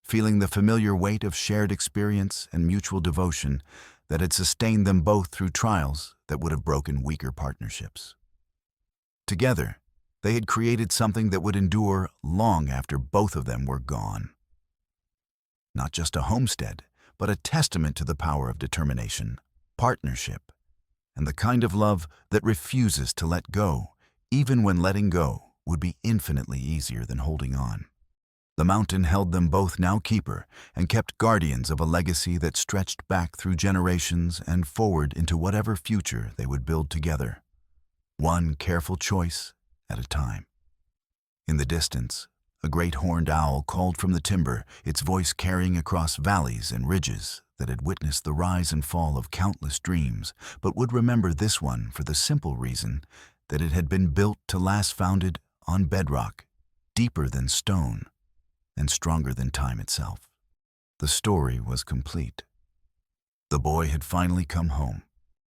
feeling the familiar weight of shared experience and mutual devotion that had sustained them both through trials that would have broken weaker partnerships. Together, they had created something that would endure long after both of them were gone. Not just a homestead, but a testament to the power of determination, partnership, and the kind of love that refuses to let go, even when letting go would be infinitely easier than holding on. The mountain held them both now keeper and kept guardians of a legacy that stretched back through generations and forward into whatever future they would build together, one careful choice at a time. In the distance, a great horned owl called from the timber, its voice carrying across valleys and ridges that had witnessed the rise and fall of countless dreams, but would remember this one for the simple reason that it had been built to last, founded on bedrock, deeper than stone, and stronger than time itself. The story was complete. The boy had finally come home,